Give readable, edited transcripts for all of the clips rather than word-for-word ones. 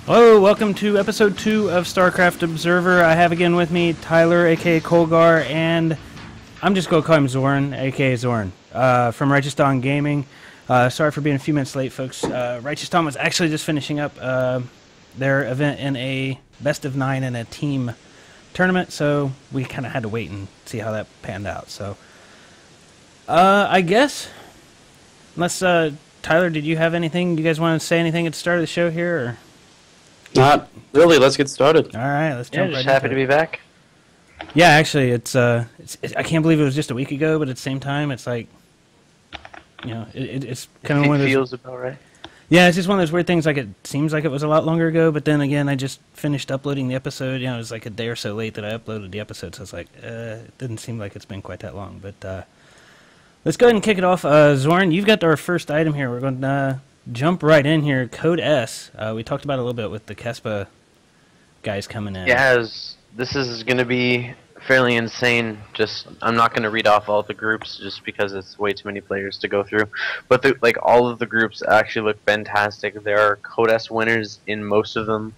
Hello, welcome to episode 2 of Starcraft Observer. I have again with me Tyler, aka Colgar, and I'm just going to call him Zorn, aka Zorn, from Righteous Dawn Gaming. Sorry for being a few minutes late, folks. Righteous Dawn was actually just finishing up their event in a best of 9 in a team tournament, so we kind of had to wait and see how that panned out. So, I guess, unless, Tyler, did you have anything? Do you guys want to say anything at the start of the show here, or? Not really. Let's get started. All right, let's jump right just into happy to be back. Yeah, actually, it's I can't believe it was just a week ago, but at the same time, it's like, you know, it's kind of one of those. Feels about right. Yeah, it's just one of those weird things. Like, it seems like it was a lot longer ago, but then again, I just finished uploading the episode. You know, it was like a day or so late that I uploaded the episode, so it's like, it didn't seem like it's been quite that long. But let's go ahead and kick it off. Zorn, you've got our first item here. We're going to jump right in here. Code S. We talked about it a little bit with the Kespa guys coming in. Yeah, this is going to be fairly insane. I'm not going to read off all the groups just because it's way too many players to go through. But all of the groups actually look fantastic. There are Code S winners in most of them.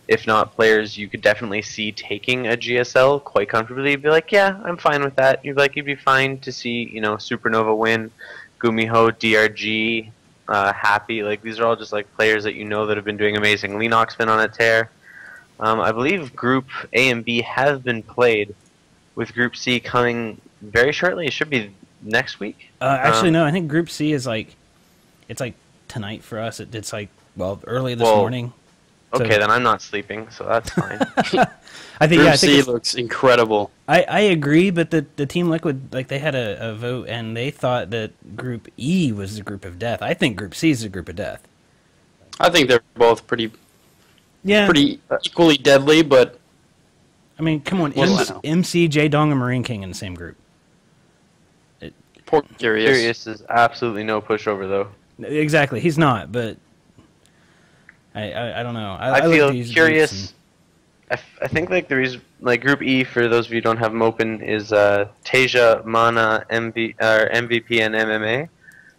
If not players you could definitely see taking a GSL quite comfortably. You'd be like, yeah, I'm fine with that. You'd be fine to see, you know, Supernova win, Gumiho, DRG, Happy. Like, these are all just like players that you know that have been doing amazing. Lennox been on a tear. I believe Group A and B have been played, with Group C coming very shortly. It should be next week. Actually, no. I think Group C is like, it's like tonight for us. It's like, well, early this morning. Okay, So, then I'm not sleeping, so that's fine. I think, Group C looks incredible. I agree, but the Team Liquid, like, they had a vote, and they thought that Group E was the group of death. I think Group C is the group of death. I think they're both pretty equally deadly, but I mean, come on, Well, MC, J-Dong, and Marine King in the same group. poor Curious. Curious is absolutely no pushover, though. Exactly, he's not, but I don't know. I look feel at these curious. I think like the reason, like Group E, for those of you who don't have them open, is Teja, Mana, MVP, and MMA.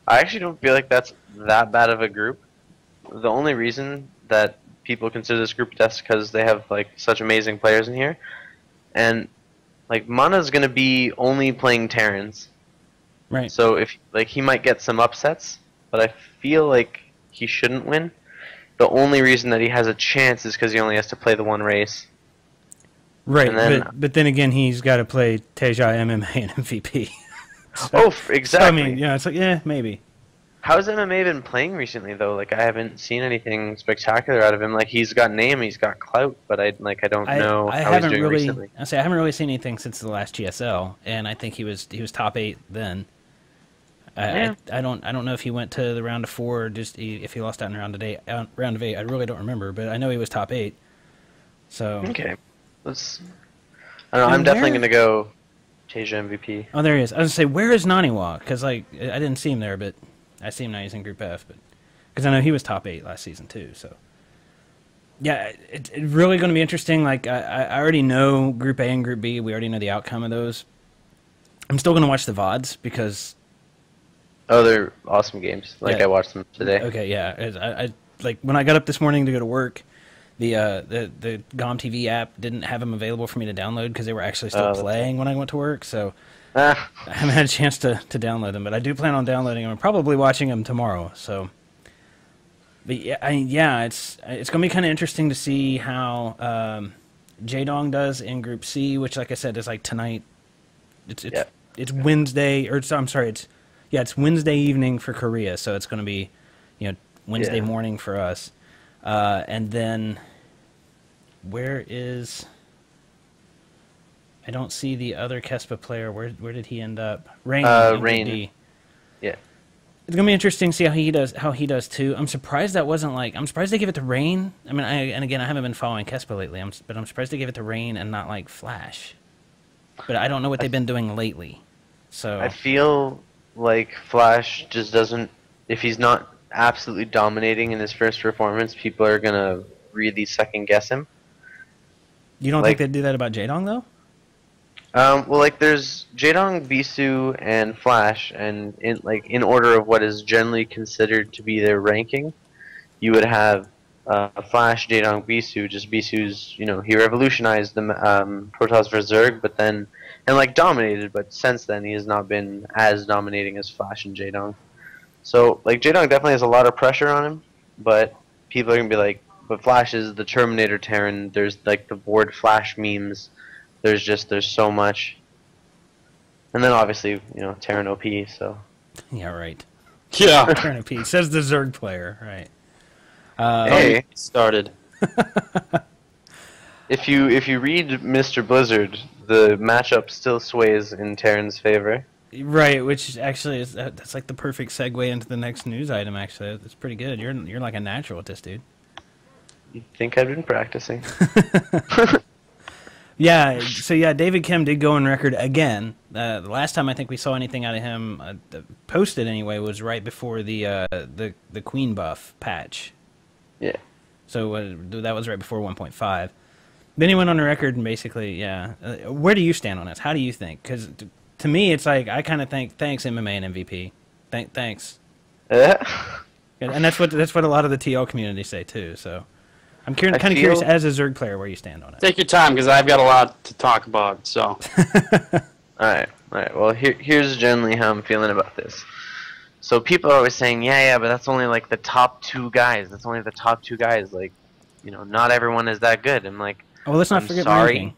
I actually don't feel like that's that bad of a group. The only reason that people consider this group test because they have like such amazing players in here, and like Mana's gonna be only playing Terrans, right? so if like he might get some upsets, but I feel like he shouldn't win. The only reason that he has a chance is because he only has to play the one race. Right, and then, but then again, he's got to play Teja, MMA, and MVP. Exactly. So, I mean, yeah, it's like, yeah, maybe. How's MMA been playing recently, though? Like, I haven't seen anything spectacular out of him. Like, he's got name, he's got clout, but I don't know how he's doing recently. I haven't really seen anything since the last GSL, and I think he was top 8 then. I don't know if he went to the round of 4 or just if he lost out in round of 8. I really don't remember, but I know he was top 8. So okay, I don't know. I'm definitely gonna go Teja MVP. Oh, there he is. I was gonna say, where is Naniwa? Because like I didn't see him there, but I see him now. He's in Group F, but because I know he was top 8 last season too. So yeah, it's really going to be interesting. Like I already know Group A and Group B. We already know the outcome of those. I'm still going to watch the VODs because. Oh, they're awesome games. Like, yeah. I watched them today. Okay, yeah. I like when I got up this morning to go to work, the GOM TV app didn't have them available for me to download because they were actually still playing when I went to work. So I haven't had a chance to download them, but I do plan on downloading them and probably watching them tomorrow. So, but yeah, it's gonna be kind of interesting to see how J-Dong does in Group C, which, like I said, is like tonight. It's Wednesday, or I'm sorry, it's Wednesday evening for Korea, so it's going to be, you know, Wednesday morning for us. And then, where is? I don't see the other Kespa player. Where did he end up? Rain. Rain. Yeah. It's gonna be interesting to see how he does too. I'm surprised that wasn't like. I'm surprised they give it to Rain. I mean, and again, I haven't been following Kespa lately. But I'm surprised they give it to Rain and not like Flash. But I don't know what they've been doing lately. So I feel like Flash just doesn't. If he's not absolutely dominating in his first performance, people are gonna really second guess him. You don't think they'd do that about J-Dong though? Well, like there's J-Dong, Bisu, and Flash, and in order of what is generally considered to be their ranking, you would have Flash, Jaedong, Bisu. Just Bisu's, you know, he revolutionized the Protoss vs Zerg, but then and like dominated. But since then, he has not been as dominating as Flash and Jaedong. So like Jaedong definitely has a lot of pressure on him, but people are gonna be like, but Flash is the Terminator Terran. There's like the board Flash memes. There's so much. And then obviously, you know, Terran OP, so. Yeah, right. Yeah. Turn a piece. Says the Zerg player, right. Hey, Started. if you read Mr. Blizzard, the matchup still sways in Terran's favor. Right, which actually is that's like the perfect segue into the next news item. Actually, that's pretty good. You're like a natural at this, dude. You'd think I've been practicing. Yeah. So yeah, David Kim did go on record again. The last time I think we saw anything out of him posted anyway was right before the Queen buff patch. Yeah. So that was right before 1.5. Then he went on the record and basically, yeah. Where do you stand on this? How do you think? Because to me, it's like I kind of think, thanks MMA and MVP, thanks. And that's what a lot of the TL community say too. So I'm kind of curious as a Zerg player where you stand on it. Take your time, because I've got a lot to talk about. So. All right. Well, here's generally how I'm feeling about this. So people are always saying, yeah, but that's only like the top 2 guys. That's only the top 2 guys. Like, you know, not everyone is that good. I'm like, oh, let's not forget ranking.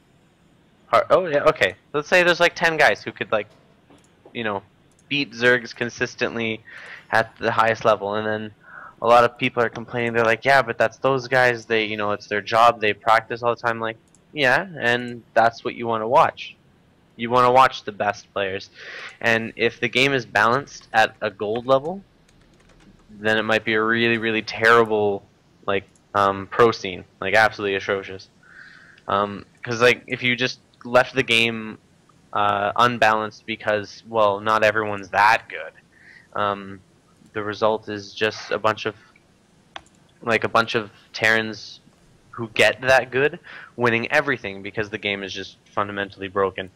Oh yeah, okay. Let's say there's like 10 guys who could like, you know, beat Zergs consistently at the highest level, and then a lot of people are complaining. They're like, yeah, but that's those guys. They, you know, it's their job. They practice all the time. Like, yeah, and that's what you want to watch. You want to watch the best players, and if the game is balanced at a gold level, then it might be a really, really terrible like pro scene, like absolutely atrocious. Because like if you just left the game unbalanced because, well, not everyone's that good, the result is just a bunch of Terrans who get that good winning everything because the game is just fundamentally broken.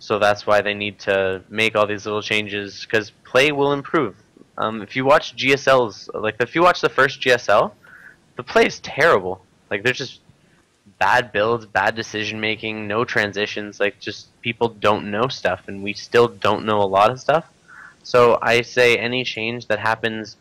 So that's why they need to make all these little changes, because play will improve. If you watch GSL's, like if you watch the first GSL, the play is terrible. Like there's just bad builds, bad decision making, no transitions. Like just people don't know stuff, and we still don't know a lot of stuff. So I say any change that happens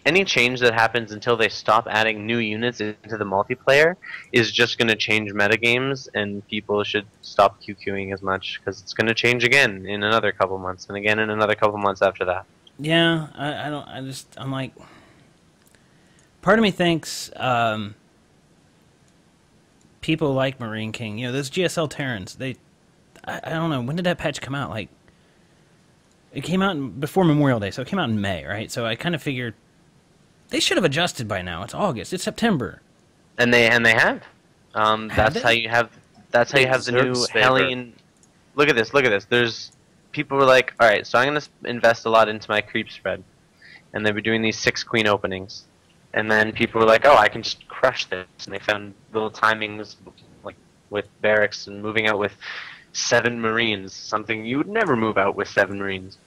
until they stop adding new units into the multiplayer is just going to change metagames, and people should stop QQing as much, because it's going to change again in another couple months, and again in another couple months after that. Yeah, I'm like, part of me thinks people like Marine King, you know, those GSL Terrans, I don't know, when did that patch come out? Like, it came out before Memorial Day, so it came out in May, right? So I kind of figured they should have adjusted by now. It's August. It's September. And they have. That's how you have the new Hellion. Look at this. There's people were like, all right, so I'm gonna invest a lot into my creep spread, and they were doing these 6 queen openings, and then people were like, oh, I can just crush this, and they found little timings like with barracks and moving out with 7 Marines, something you would never move out with 7 Marines.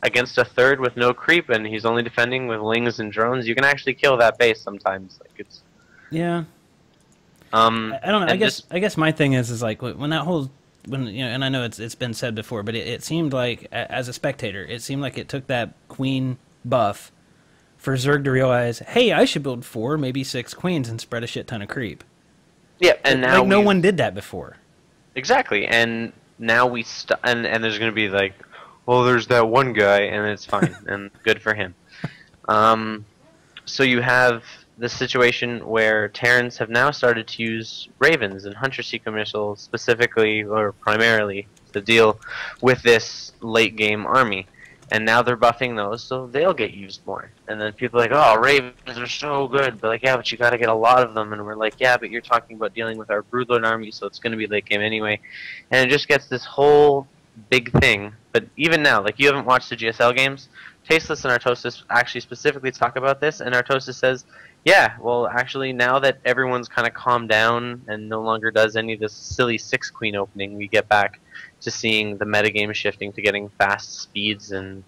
Against a third with no creep, and he's only defending with lings and drones, you can actually kill that base sometimes. Like it's. Yeah. I don't know. I guess my thing is like when that whole you know, and I know it's been said before, but it seemed like as a spectator, it seemed like it took that queen buff for Zerg to realize, hey, I should build 4, maybe 6 queens and spread a shit ton of creep. Yeah, and now like no one did that before. Exactly, and now and there's gonna be like, well, there's that one guy, and it's fine, and good for him. So you have the situation where Terrans have now started to use Ravens and Hunter Seeker missiles specifically, or primarily, to deal with this late-game army. And now they're buffing those, so they'll get used more. And then people are like, oh, Ravens are so good. But like, yeah, but you gotta get a lot of them. And we're like, yeah, but you're talking about dealing with our Broodlord army, so it's gonna be late game anyway. And it just gets this whole big thing. But even now, like, you haven't watched the GSL games. Tasteless and Artosis actually specifically talk about this, and Artosis says, yeah, well, actually, now that everyone's kind of calmed down and no longer does any of this silly 6 queen opening, we get back to seeing the metagame shifting to getting fast speeds and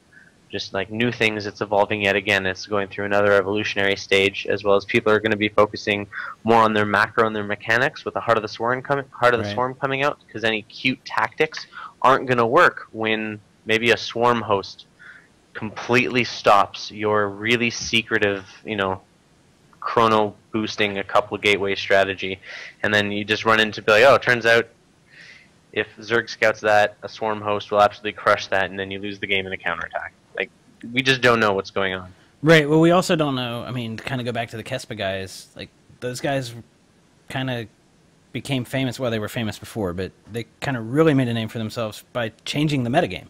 just like new things. It's evolving yet again. It's going through another evolutionary stage, as well as people are going to be focusing more on their macro and their mechanics with the Heart of the Swarm coming out, because any cute tactics aren't going to work when maybe a swarm host completely stops your really secretive, chrono boosting a couple gateway strategy, and then you just run into be like, oh, it turns out if Zerg scouts that, a swarm host will absolutely crush that, and then you lose the game in a counterattack. Like, we just don't know what's going on. Right. Well, we also don't know. I mean, to kind of go back to the Kespa guys, like those guys kind of became famous. Well, they were famous before, but they kind of really made a name for themselves by changing the metagame.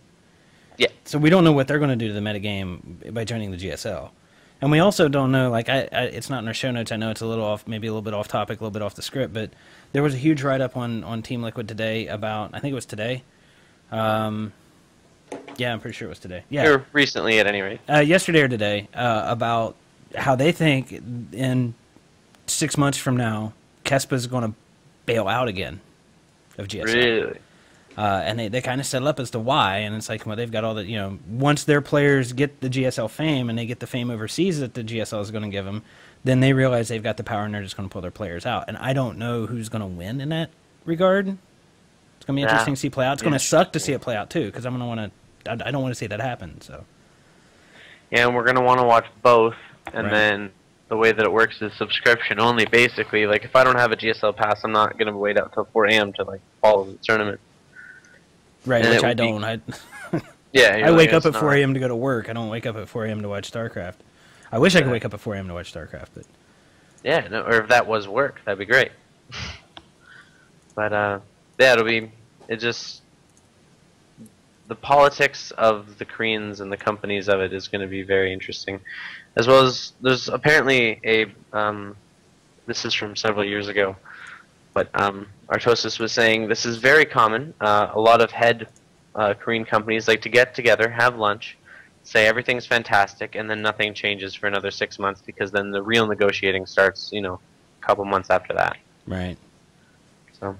Yeah. So we don't know what they're going to do to the metagame by joining the GSL. And we also don't know, like, it's not in our show notes. I know it's a little off, maybe a little bit off topic, a little bit off the script, but there was a huge write-up on Team Liquid today about, I think it was today. Yeah, I'm pretty sure it was today. Yeah. Or recently, at any rate. Yesterday or today, about how they think in 6 months from now, Kespa's going to bail out again of GSL. Really? And they kind of settle up as to why, and it's like, well, they've got all the, once their players get the GSL fame and they get the fame overseas that the GSL is going to give them, then they realize they've got the power and they're just going to pull their players out. And I don't know who's going to win in that regard. It's going to be interesting to see play out. It's going to suck to see it play out too, because I'm going to want to. I don't want to see that happen. So. Yeah, and we're going to want to watch both, and then the way that it works is subscription only. Basically, like if I don't have a GSL pass, I'm not going to wait out till 4 a.m. to follow the tournament. Right, and which I don't. I wake up at 4 a.m. to go to work. I don't wake up at 4 a.m. to watch Starcraft. I wish I could wake up at 4 a.m. to watch Starcraft, but yeah, no, or if that was work, that'd be great. But it just the politics of the Koreans and the companies of it is going to be very interesting, as well as there's apparently a this is from several years ago. But Artosis was saying this is very common. A lot of head Korean companies like to get together, have lunch, say everything's fantastic, and then nothing changes for another 6 months, because then the real negotiating starts, a couple months after that. Right. So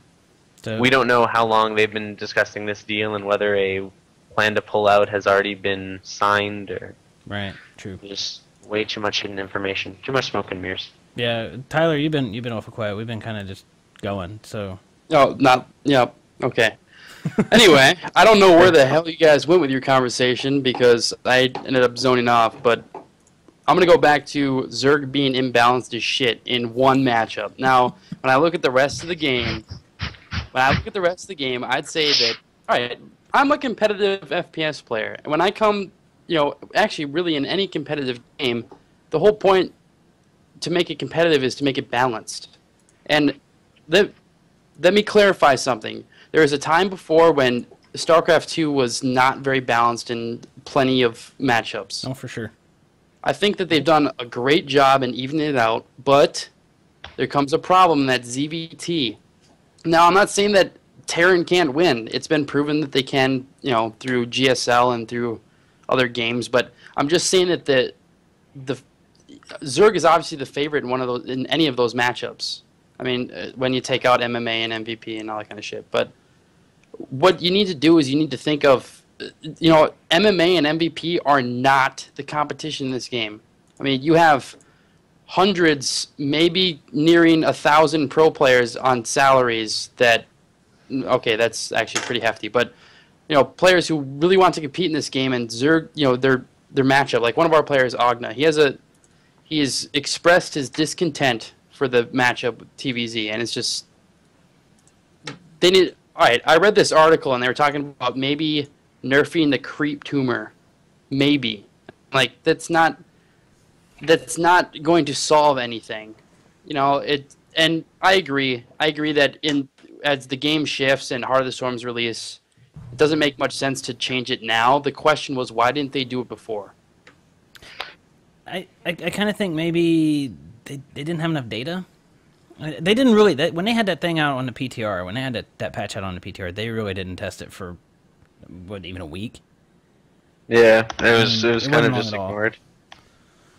we don't know how long they've been discussing this deal and whether a plan to pull out has already been signed or. Right. True. Just way too much hidden information. Too much smoke and mirrors. Yeah, Tyler, you've been awful quiet. We've been kind of just going, so. Oh, okay. Anyway, I don't know where the hell you guys went with your conversation, because I ended up zoning off, but I'm going to go back to Zerg being imbalanced as shit in one matchup. Now, when I look at the rest of the game, I'd say that, alright, I'm a competitive FPS player, and when I come, actually really in any competitive game, the whole point to make it competitive is to make it balanced. And let me clarify something. There was a time before when StarCraft 2 was not very balanced in plenty of matchups. Oh, for sure. I think that they've done a great job in evening it out, but there comes a problem, that ZVT. Now, I'm not saying that Terran can't win. It's been proven that they can, through GSL and through other games, but I'm just saying that the Zerg is obviously the favorite in any of those matchups. I mean, when you take out MMA and MVP and all that kind of shit. But what you need to do is you need to think of, MMA and MVP are not the competition in this game. I mean, you have hundreds, maybe nearing 1,000 pro players on salaries that, okay, that's actually pretty hefty. But, players who really want to compete in this game, and Zerg, their matchup. Like one of our players, Agna, he has expressed his discontent for the matchup with TVZ, and it's just they need. All right, I read this article and they were talking about maybe nerfing the creep tumor, maybe. Like that's not going to solve anything, And I agree. I agree that as the game shifts and Heart of the Storm's release, it doesn't make much sense to change it now. The question was, why didn't they do it before? I kind of think maybe they didn't have enough data. They didn't really, when they had that thing out on the PTR, when they had that patch out on the PTR, they really didn't test it for, even a week? Yeah, it was kind of just ignored.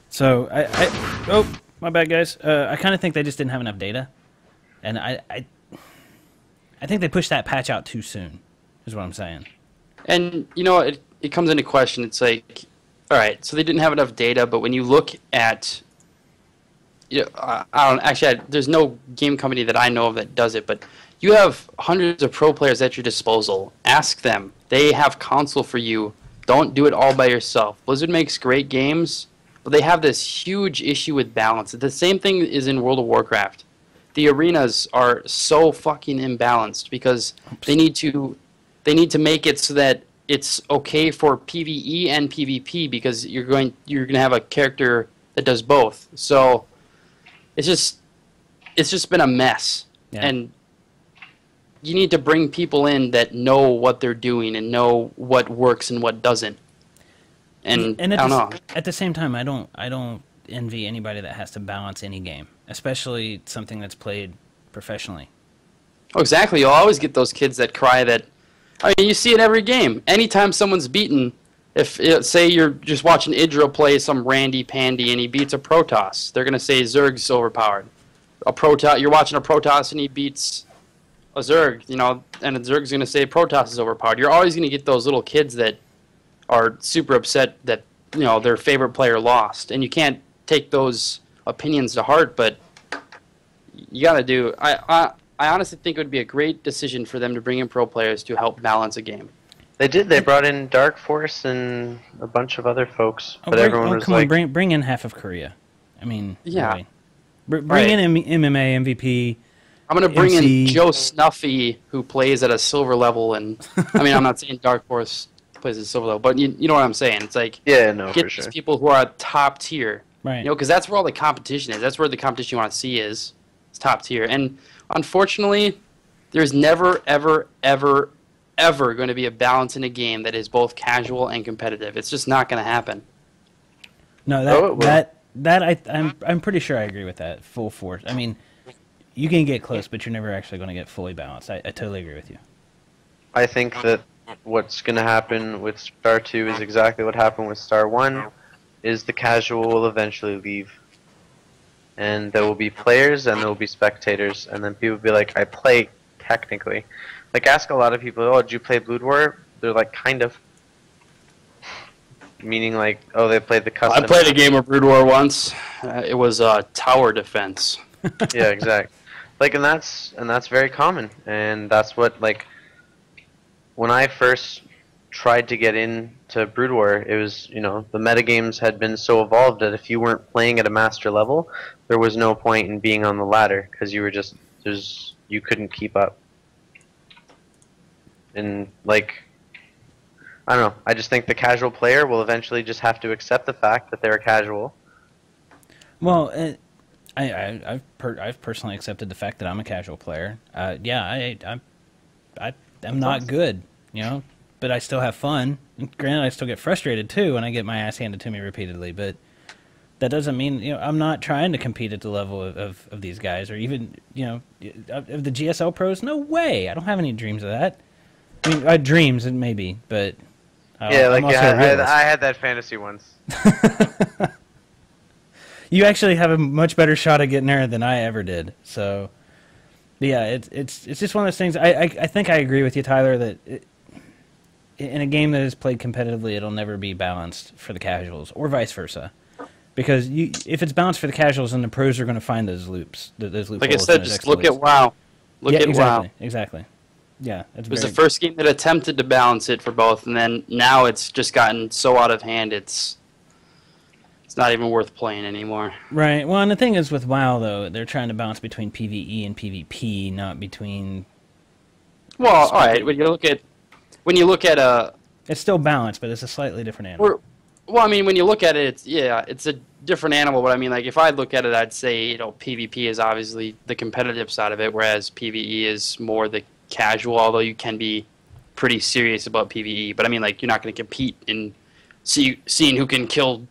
So, oh, my bad, guys. I kind of think they just didn't have enough data. And I think they pushed that patch out too soon, is what I'm saying. And, it comes into question. It's like, all right, so they didn't have enough data, but when you look at, I don't actually. There's no game company that I know of that does it, but you have hundreds of pro players at your disposal. Ask them. They have console for you. Don't do it all by yourself. Blizzard makes great games, but they have this huge issue with balance. The same thing is in World of Warcraft. The arenas are so fucking imbalanced because they need to make it so that it's okay for PvE and PvP because you're going to have a character that does both. So it's just been a mess. Yeah. And you need to bring people in that know what they're doing and know what works and what doesn't. And I don't know. At the same time, I don't envy anybody that has to balance any game, especially something that's played professionally. Oh, exactly. You'll always get those kids that cry that. I mean, you see it every game. Anytime someone's beaten, say you're just watching Idra play some Randy Pandy and he beats a Protoss, they're gonna say Zerg's overpowered. You're watching a Protoss and he beats a Zerg, and Zerg's gonna say Protoss is overpowered. You're always gonna get those little kids that are super upset that their favorite player lost, and you can't take those opinions to heart. But you gotta do. I honestly think it would be a great decision for them to bring in pro players to help balance a game. They did. They brought in Dark Force and a bunch of other folks, but everyone was like, bring in half of Korea. I mean, yeah, really. Bring in MMA MVP. I'm going to bring in Joe Snuffy, who plays at a silver level, and I mean, I'm not saying Dark Force plays at a silver level, but you know what I'm saying. It's like, get for sure. These people who are top tier, right? Because that's where all the competition is. That's where the competition you want to see is. It's top tier, and unfortunately, there's never, ever, ever, ever going to be a balance in a game that is both casual and competitive. It's just not going to happen. No, I'm pretty sure I agree with that full force. I mean, you can get close, but you're never actually going to get fully balanced. I totally agree with you. I think that what's going to happen with Star 2 is exactly what happened with Star 1, is the casual will eventually leave. And there will be players and there will be spectators, and then people will be like, I play technically. Like, ask a lot of people, oh, did you play Blood War? They're like, kind of. Meaning like, oh, they played the custom. I played a game of Brood War once. It was tower defense. Yeah, exactly. Like, and that's very common, and that's what, like, when I first tried to get into Brood War, it was, the metagames had been so evolved that if you weren't playing at a master level, there was no point in being on the ladder, because you were just, you couldn't keep up. And, like, I don't know, I just think the casual player will eventually just have to accept the fact that they're a casual. Well, I've personally accepted the fact that I'm a casual player. I'm not good, but I still have fun. And granted, I still get frustrated too when I get my ass handed to me repeatedly. But that doesn't mean I'm not trying to compete at the level of these guys, or even of the GSL pros. No way. I don't have any dreams of that. I mean, I had dreams, and maybe, but yeah, like I had that fantasy once. You actually have a much better shot at getting there than I ever did. So, yeah, it's just one of those things. I think I agree with you, Tyler, that in a game that is played competitively, it'll never be balanced for the casuals, or vice versa. Because if it's balanced for the casuals, then the pros are going to find those loops. Those loopholes. Like I said, just look at WoW. WoW. Exactly. Yeah, it was the first game that attempted to balance it for both, and then now it's just gotten so out of hand. It's not even worth playing anymore. Right. Well, and the thing is with WoW, though, they're trying to balance between PvE and PvP, not between. Well, all right. When you look at it's still balanced, but it's a slightly different animal. Well, I mean, when you look at it, it's a different animal. But I mean, like if I look at it, I'd say PvP is obviously the competitive side of it, whereas PvE is more the casual. Although you can be pretty serious about PvE, but I mean, like you're not going to compete in seeing who can kill.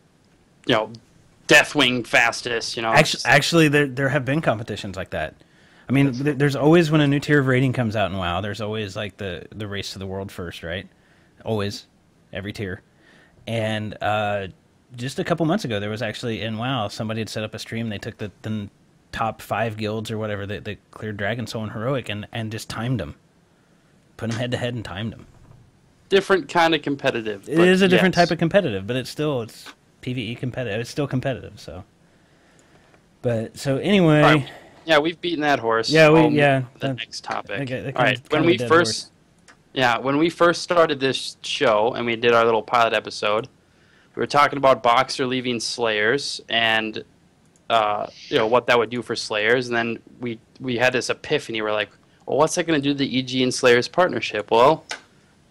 Deathwing fastest, Actually, there have been competitions like that. I mean, there's always, when a new tier of rating comes out in WoW, there's always, like, the race to the world first, right? Always. Every tier. And just a couple months ago, there was actually, in WoW, somebody had set up a stream, they took the top 5 guilds or whatever that cleared Dragon Soul and Heroic and just timed them. Put them head-to-head and timed them. different kind of competitive. It is a different type of competitive, but it's PvE competitive. It's still competitive. So, so anyway, right. Yeah, we've beaten that horse. Yeah, the next topic. All right, when we first started this show and we did our little pilot episode, we were talking about Boxer leaving Slayers and what that would do for Slayers, and then we had this epiphany. We're like, well, what's that going to do to the EG and Slayers partnership? Well,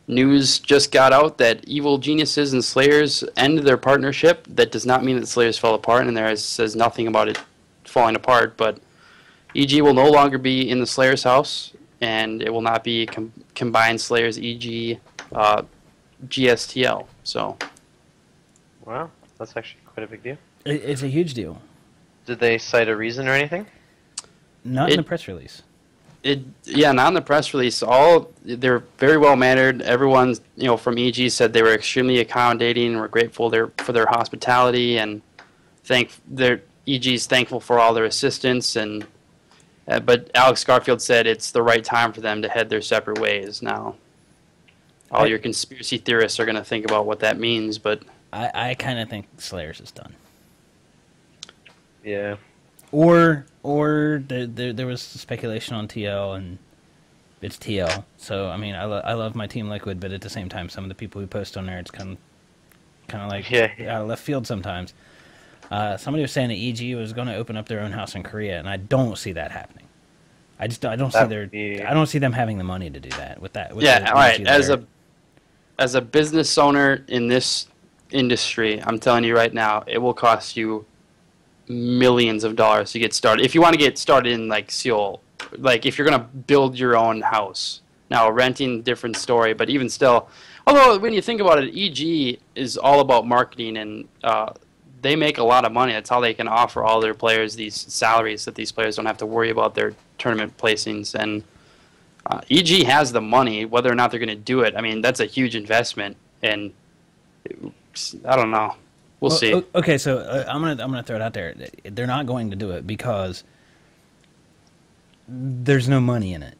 news just got out that Evil Geniuses and Slayers ended their partnership. That does not mean that Slayers fell apart, and there says nothing about it falling apart, but EG will no longer be in the Slayers house, and it will not be combined Slayers EG GSTL. So, wow, that's actually quite a big deal. It's a huge deal. Did they cite a reason or anything? Not in the press release. Not in the press release. They're very well mannered. Everyone, from EG said they were extremely accommodating and were grateful for their hospitality, and EG's thankful for all their assistance. And but Alex Garfield said it's the right time for them to head their separate ways now. All your conspiracy theorists are going to think about what that means, but I kind of think Slayers is done. Yeah. Or there was speculation on TL, and it's TL. So I mean, I love my Team Liquid, but at the same time, some of the people who post on there, it's kind of like out of left field sometimes. Somebody was saying that EG was going to open up their own house in Korea, and I don't see that happening. I don't see them having the money to do that with that. All right. As a business owner in this industry, I'm telling you right now, it will cost you millions of dollars to get started. If you want to get started in like Seoul, like if you're going to build your own house. Now, renting, different story, but even still, although when you think about it, EG is all about marketing, and they make a lot of money. That's how they can offer all their players these salaries that these players don't have to worry about their tournament placings. And EG has the money. Whether or not they're going to do it, I mean, that's a huge investment, and I don't know. We'll see. Okay, so I'm gonna throw it out there. They're not going to do it because there's no money in it,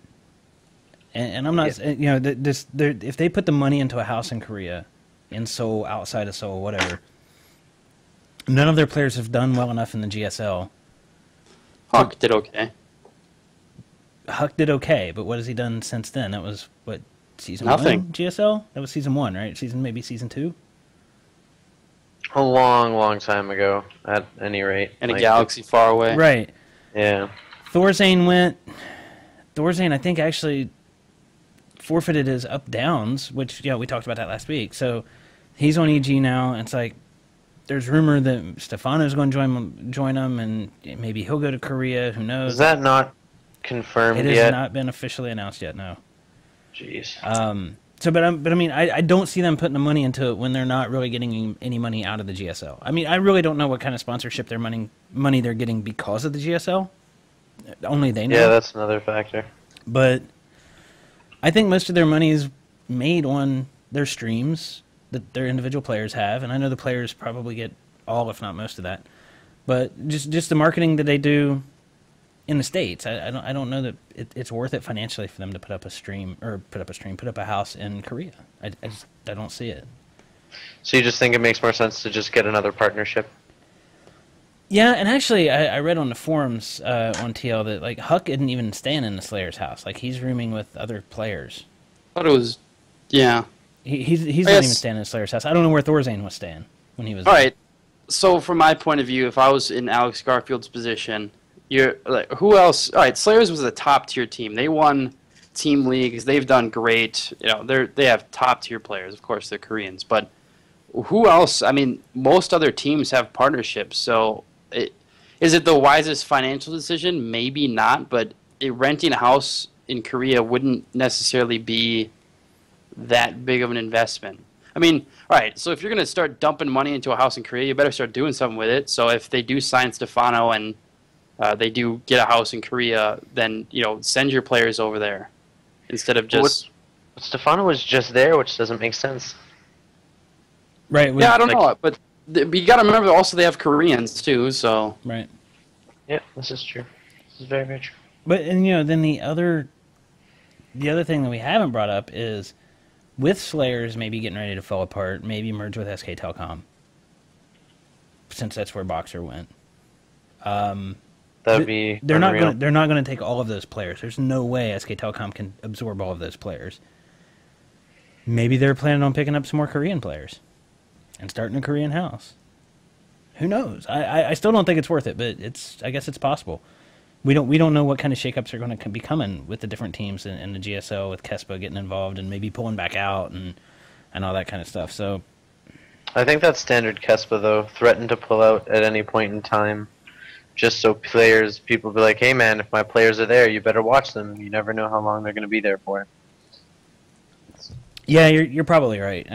and I'm not. If they put the money into a house in Korea, in Seoul, outside of Seoul, whatever, none of their players have done well enough in the GSL. Huck did okay. Huck did okay, but what has he done since then? That was what, season Nothing. 1 GSL? That was season 1, right? Maybe season 2. A long, long time ago, at any rate. In a galaxy far away. Right. Yeah. Thorzane, I think, actually forfeited his up-downs, which, we talked about that last week. So he's on EG now, and it's like, there's rumor that Stefano's going to join him, and maybe he'll go to Korea. Who knows? Is that not confirmed yet? It has not been officially announced yet, no. Jeez. But I mean, I don't see them putting the money into it when they're not really getting any money out of the GSL. I mean, I really don't know what kind of sponsorship money they're getting because of the GSL. Only they know. Yeah, that's another factor. But I think most of their money is made on their streams that their individual players have, and I know the players probably get all, if not most of that. But just the marketing that they do in the States, I don't know that it's worth it financially for them to put up a house in Korea. I don't see it. So you just think it makes more sense to just get another partnership? Yeah, and actually, I read on the forums on TL that like Huck isn't even staying in the Slayer's house. Like he's rooming with other players. I thought it was, yeah. He's not even staying in the Slayer's house. I don't know where Thorzane was staying when he was. All right. So from my point of view, if I was in Alex Garfield's position, you're like, who else? All right, Slayers was a top tier team. They won team leagues. They've done great. They have top tier players. Of course, they're Koreans, but who else? I mean, most other teams have partnerships. So, is it the wisest financial decision? Maybe not. But renting a house in Korea wouldn't necessarily be that big of an investment. I mean, all right. So if you're going to start dumping money into a house in Korea, you better start doing something with it. So if they do sign Stefano and they do get a house in Korea, then send your players over there instead of just. Stefano was just there, which doesn't make sense. Right. Yeah, I don't know, but you got to remember also they have Koreans too, so. Right. Yeah, this is true. This is very, very true. But then the other thing that we haven't brought up is with Slayers maybe getting ready to fall apart, maybe merge with SK Telecom, since that's where Boxer went. That'd be they're unreal. not going to take all of those players. There's no way SK Telecom can absorb all of those players. Maybe they're planning on picking up some more Korean players and starting a Korean house. Who knows? I still don't think it's worth it, but I guess it's possible. We don't know what kind of shakeups are going to be coming with the different teams in the GSL, with Kespa getting involved and maybe pulling back out and all that kind of stuff. So I think that's standard Kespa, though. Threaten to pull out at any point in time, just so people be like, hey man, if my players are there, you better watch them. You never know how long they're going to be there for. Yeah, you're probably right.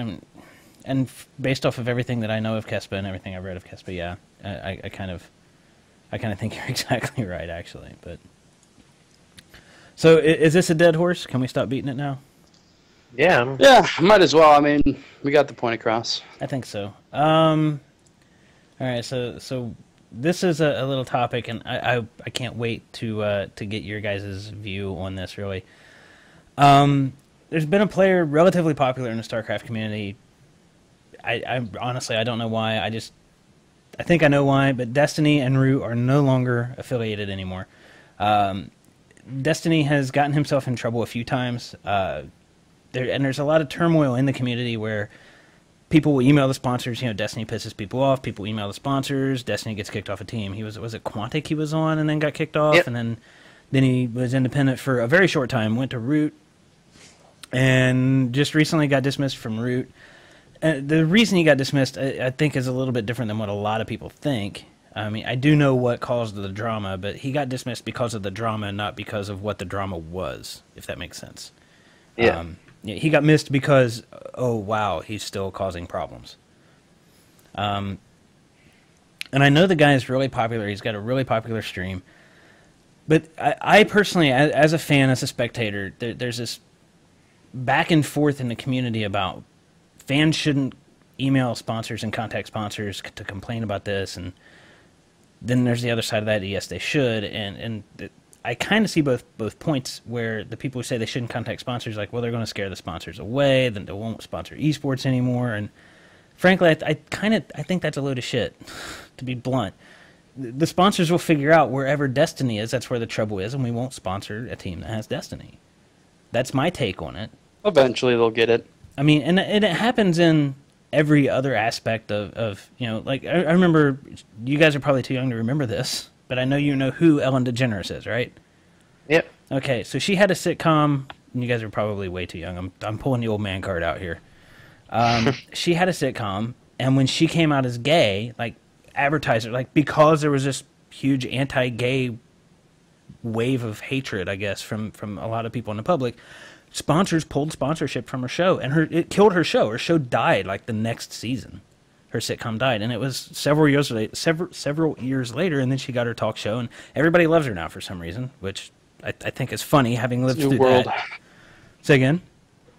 And based off of everything that I know of Kespa and everything I've read of Kespa, yeah, I kind of think you're exactly right, actually. But so is this a dead horse? Can we stop beating it now? Yeah. Yeah, might as well. I mean, we got the point across. I think so. All right, so this is a little topic, and I can't wait to get your guys' view on this, really. There's been a player relatively popular in the Starcraft community. I honestly, I don't know why. I think I know why, but Destiny and Root are no longer affiliated anymore. Destiny has gotten himself in trouble a few times. There's a lot of turmoil in the community where people will email the sponsors. Destiny pisses people off. People email the sponsors. Destiny gets kicked off a team. Was it Quantic he was on and then got kicked off? Yep. And then he was independent for a very short time, went to Root, and just recently got dismissed from Root. The reason he got dismissed, I think, is a little bit different than what a lot of people think. I mean, I do know what caused the drama, but he got dismissed because of the drama, not because of what the drama was, if that makes sense. Yeah. He got missed because, oh, wow, he's still causing problems. And I know the guy is really popular. He's got a really popular stream. But I personally, as a fan, as a spectator, there's this back and forth in the community about fans shouldn't email sponsors and contact sponsors to complain about this, and then there's the other side of that. Yes, they should, and I kind of see both points, where the people who say they shouldn't contact sponsors, like, well, they're going to scare the sponsors away, then they won't sponsor esports anymore, and frankly, I think that's a load of shit, to be blunt. The sponsors will figure out wherever Destiny is, that's where the trouble is, and we won't sponsor a team that has Destiny. That's my take on it. Eventually they'll get it. I mean, and it happens in every other aspect of like, I remember, you guys are probably too young to remember this, but I know you know who Ellen DeGeneres is, right? Yep. Okay, so she had a sitcom, and you guys are probably way too young. I'm pulling the old man card out here. She had a sitcom, and when she came out as gay, like, advertiser, like, because there was this huge anti-gay wave of hatred, I guess, from a lot of people in the public, sponsors pulled sponsorship from her show, and it killed her show. Her show died like the next season. Her sitcom died, and it was several years later, and then she got her talk show, and everybody loves her now for some reason, which I think is funny, having lived through that. Say again?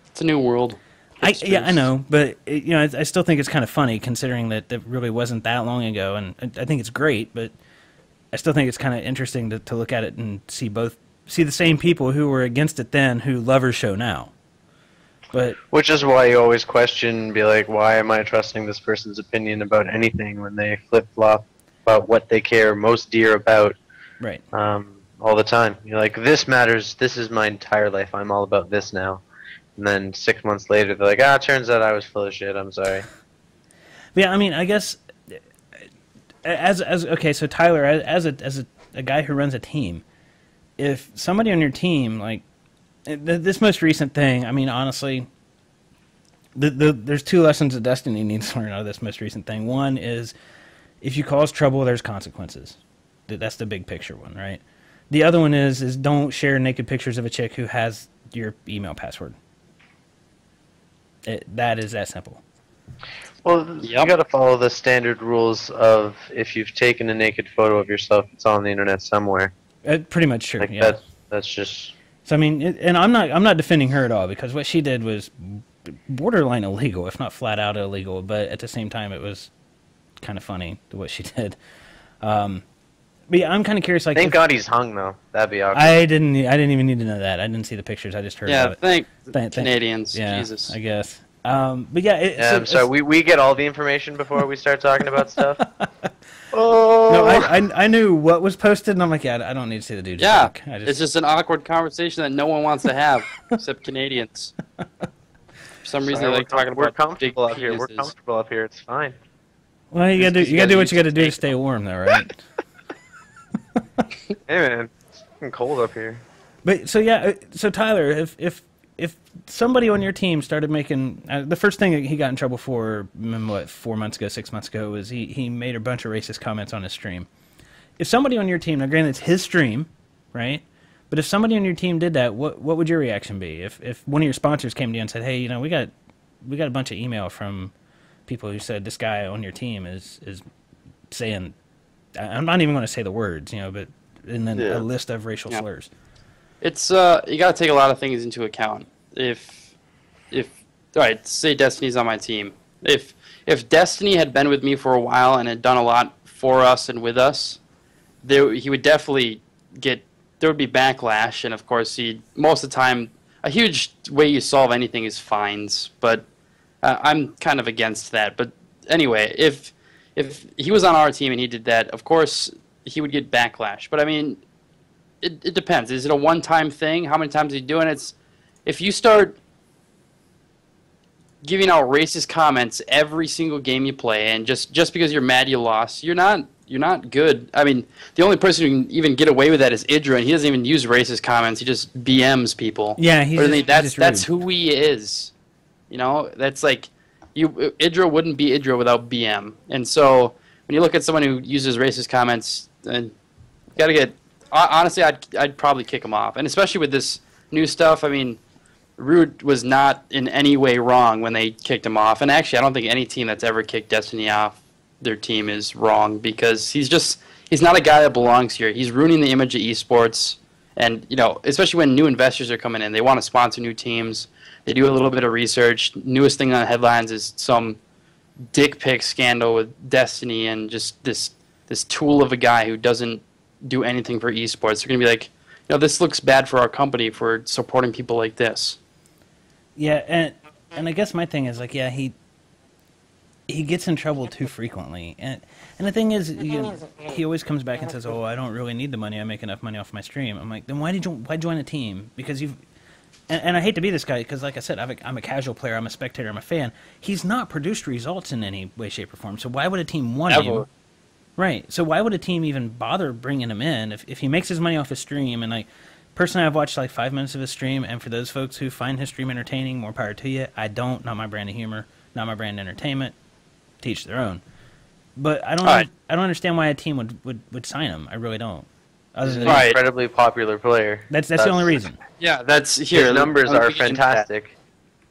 It's a new world. I know, but I still think it's kind of funny, considering that it really wasn't that long ago, and I think it's great, but I still think it's kind of interesting to look at it and see the same people who were against it then who love her show now. But which is why you always question, be like, why am I trusting this person's opinion about anything when they flip-flop about what they care most dear about, right? All the time. You're like, this matters, this is my entire life, I'm all about this now. And then 6 months later, they're like, turns out I was full of shit, I'm sorry. Yeah, I mean, I guess, okay, so Tyler, as a guy who runs a team, if somebody on your team, like, this most recent thing, I mean, honestly, there's two lessons that Destiny needs to learn out of this most recent thing. One is, if you cause trouble, there's consequences. That's the big picture one, right? The other one is don't share naked pictures of a chick who has your email password. That is that simple. Well, you got to follow the standard rules of, if you've taken a naked photo of yourself, it's on the internet somewhere. Pretty much true. Like, yeah. That's just. So I mean, and I'm not defending her at all, because what she did was borderline illegal, if not flat out illegal. But at the same time, it was kind of funny what she did. But yeah, I'm kind of curious. Like, thank God he's hung though. That'd be awkward. I didn't even need to know that. I didn't see the pictures. I just heard about it. Thank Canadians. Yeah, Jesus. I guess. But yeah, I'm sorry. We get all the information before we start talking about stuff. No, I knew what was posted, and I'm like, yeah, I don't need to see the dude's back. It's just an awkward conversation that no one wants to have except Canadians. For some reason, they like talking about comfortable up here. We're comfortable up here. It's fine. Well, you gotta do what you gotta do to stay warm, though, right? Hey man, it's fucking cold up here. But so Tyler, if somebody on your team started making the first thing he got in trouble for, 6 months ago, was he made a bunch of racist comments on his stream. If somebody on your team, now granted it's his stream, right? But if somebody on your team did that, what would your reaction be? If one of your sponsors came to you and said, hey, we got a bunch of email from people who said this guy on your team is saying, I'm not even going to say the words, but and then a list of racial slurs. It's you got to take a lot of things into account. If all right, say Destiny's on my team. If Destiny had been with me for a while and had done a lot for us and with us, he would definitely there would be backlash, and of course most of the time a huge way you solve anything is fines, but I'm kind of against that. But anyway, if he was on our team and he did that, of course he would get backlash. But I mean, it depends. Is it a one-time thing? How many times are you doing it? If you start giving out racist comments every single game you play, and just because you're mad you lost, you're not good. I mean, the only person who can even get away with that is Idra, and he doesn't even use racist comments. He just BMs people. Yeah, that's who he is. That's like Idra wouldn't be Idra without BM. And so when you look at someone who uses racist comments, and you got to get honestly, I'd probably kick him off, and especially with this new stuff. I mean, Rude was not in any way wrong when they kicked him off, and actually, I don't think any team that's ever kicked Destiny off their team is wrong, because he's not a guy that belongs here. He's ruining the image of esports, and especially when new investors are coming in, they want to sponsor new teams. They do a little bit of research. Newest thing on the headlines is some dick pic scandal with Destiny, and just this tool of a guy who doesn't do anything for esports. They're gonna be like, this looks bad for our company for supporting people like this. Yeah, and I guess my thing is like, yeah, he gets in trouble too frequently, and the thing is, he always comes back and says, "Oh, I don't really need the money. I make enough money off my stream." I'm like, then why join a team? Because and I hate to be this guy, because like I said, I'm a casual player, I'm a spectator, I'm a fan. He's not produced results in any way, shape, or form. So why would a team want him? Right. So why would a team even bother bringing him in if he makes his money off his stream? And personally, I've watched like 5 minutes of his stream, and for those folks who find his stream entertaining, more power to you. I don't. Not my brand of humor. Not my brand of entertainment. Teach their own. But I don't understand why a team would sign him. I really don't. He's an incredibly popular player. That's the only reason. Yeah, that's here. His numbers are fantastic.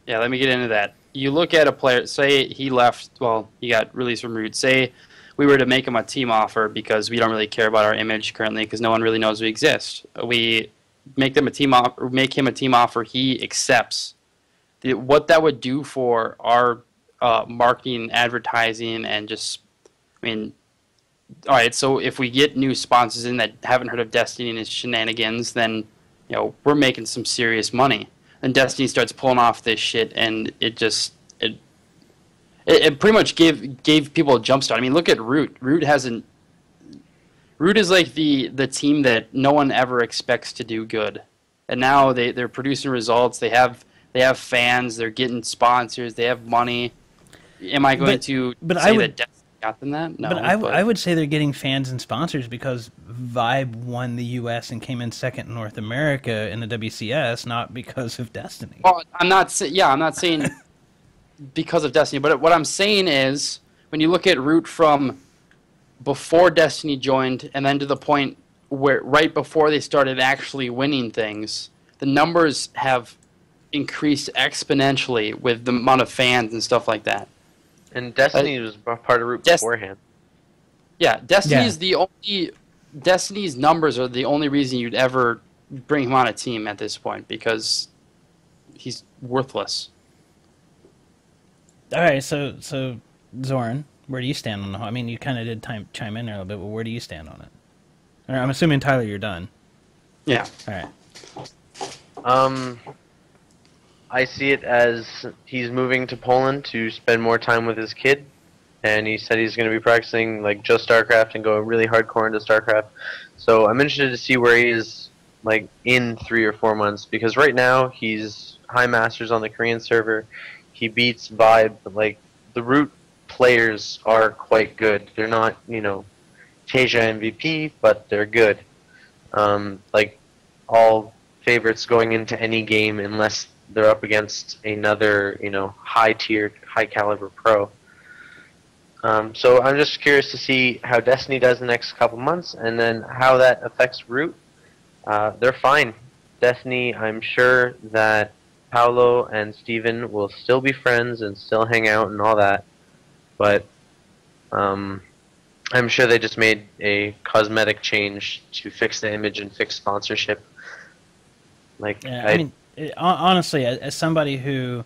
Yeah, let me get into that. You look at a player. Say he left. Well, he got released from Root. Say we were to make him a team offer because we don't really care about our image currently, because no one really knows we exist. We make him a team offer. He accepts. What that would do for our marketing, advertising, and just, I mean, all right. So if we get new sponsors in that haven't heard of Destiny and his shenanigans, then we're making some serious money. And Destiny starts pulling off this shit, and it pretty much gave people a jump start. I mean, look at Root. Root is like the team that no one ever expects to do good, and now they're producing results. They have fans. They're getting sponsors. They have money. Am I going to say that Destiny got them that? No. But I would say they're getting fans and sponsors because Vibe won the U.S. and came in second in North America in the WCS, not because of Destiny. Well, I'm not saying because of Destiny, but what I'm saying is when you look at Root from before Destiny joined and then to the point where right before they started actually winning things, the numbers have increased exponentially with the amount of fans and stuff like that. And Destiny was part of Root beforehand. Yeah, Destiny's numbers are the only reason you'd ever bring him on a team at this point, because he's worthless. All right, so Zoran, where do you stand on the whole? I mean, you kind of did chime in there a little bit, but where do you stand on it? I'm assuming, Tyler, you're done. Yeah. All right. I see it as he's moving to Poland to spend more time with his kid, and he said he's going to be practicing like just Starcraft and go really hardcore into Starcraft. So I'm interested to see where he is like in 3 or 4 months, because right now he's high masters on the Korean server. He beats Vibe, but like the root players are quite good. They're not, you know, Tasia MVP, but they're good. Like all favorites going into any game unless they're up against another, you know, high-tiered, high-caliber pro. So I'm just curious to see how Destiny does the next couple months, and then how that affects Root. They're fine. Destiny, I'm sure that Paolo and Steven will still be friends and still hang out and all that, but I'm sure they just made a cosmetic change to fix the image and fix sponsorship. Like, yeah, I mean, honestly, as somebody who,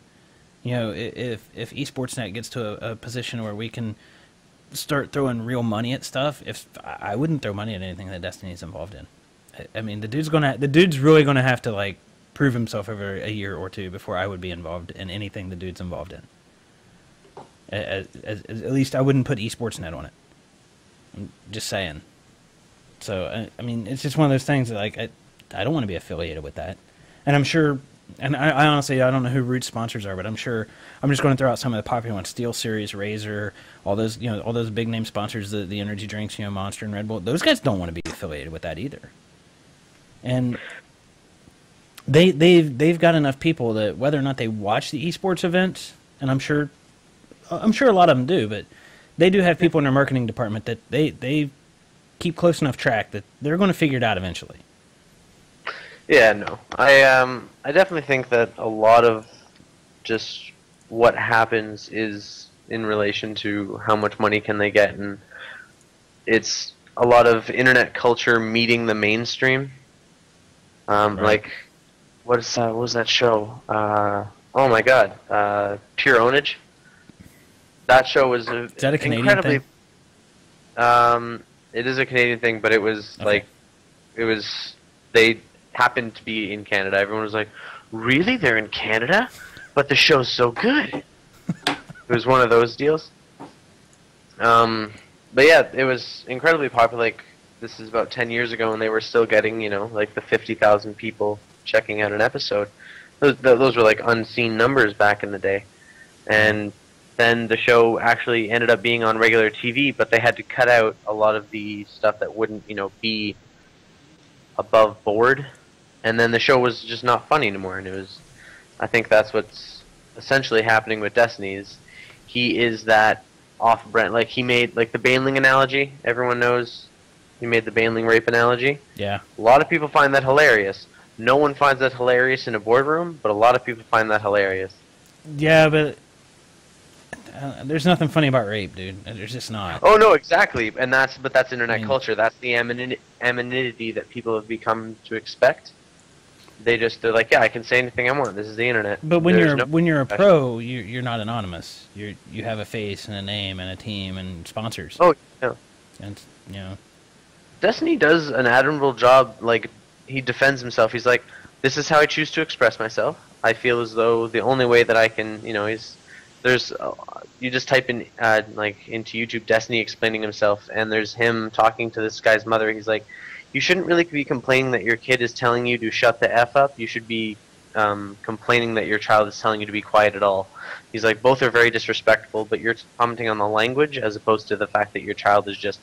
you know, if eSportsNet gets to a position where we can start throwing real money at stuff, I wouldn't throw money at anything that Destiny's involved in. I mean, the dude's really gonna have to like prove himself over a year or two before I would be involved in anything the dude's involved in. At least I wouldn't put eSportsNet on it. I'm just saying. So I mean, it's just one of those things that like I don't want to be affiliated with that. And I'm sure, and I honestly, I don't know who Root sponsors are, but I'm sure, I'm just going to throw out some of the popular ones: Steel Series, Razer, all those, you know, all those big name sponsors, the energy drinks, you know, Monster and Red Bull. Those guys don't want to be affiliated with that either. And they've got enough people that whether or not they watch the esports events, and I'm sure a lot of them do, but they do have people in their marketing department that they keep close enough track that they're going to figure it out eventually. yeah, no. I definitely think that a lot of just what happens is in relation to how much money can they get, and it's a lot of internet culture meeting the mainstream. Right. Like, what was that show? Oh my God, Pure Ownage. That show was Is that a Canadian incredibly. thing? It is a Canadian thing, but it was Okay. like, they happened to be in Canada. Everyone was like, "Really? They're in Canada? But the show's so good." It was one of those deals. But yeah, it was incredibly popular. Like, this is about 10 years ago, and they were still getting, you know, like the 50,000 people checking out an episode. Those were like unseen numbers back in the day. And then the show actually ended up being on regular TV, but they had to cut out a lot of the stuff that wouldn't, you know, be above board. And then the show was just not funny anymore. And it was, I think that's what's essentially happening with Destiny. Is he is that off-brand, like he made like the Baneling analogy. Everyone knows he made the Baneling rape analogy. Yeah. A lot of people find that hilarious. No one finds that hilarious in a boardroom, but a lot of people find that hilarious. Yeah, but there's nothing funny about rape, dude. There's just not. Oh no, exactly, and that's internet I mean, culture. That's the anonymity that people have become to expect. They're like, yeah, I can say anything I want. This is the internet. But when There's you're a pro, you're not anonymous. You have a face and a name and a team and sponsors. Oh yeah. And you know. Destiny does an admirable job. Like, he defends himself. He's like, this is how I choose to express myself. I feel as though the only way that I can, you know, you just type in like into YouTube Destiny explaining himself, and there's him talking to this guy's mother. He's like, you shouldn't really be complaining that your kid is telling you to shut the F up. You should be complaining that your child is telling you to be quiet at all. He's like, both are very disrespectful, but you're commenting on the language as opposed to the fact that your child is just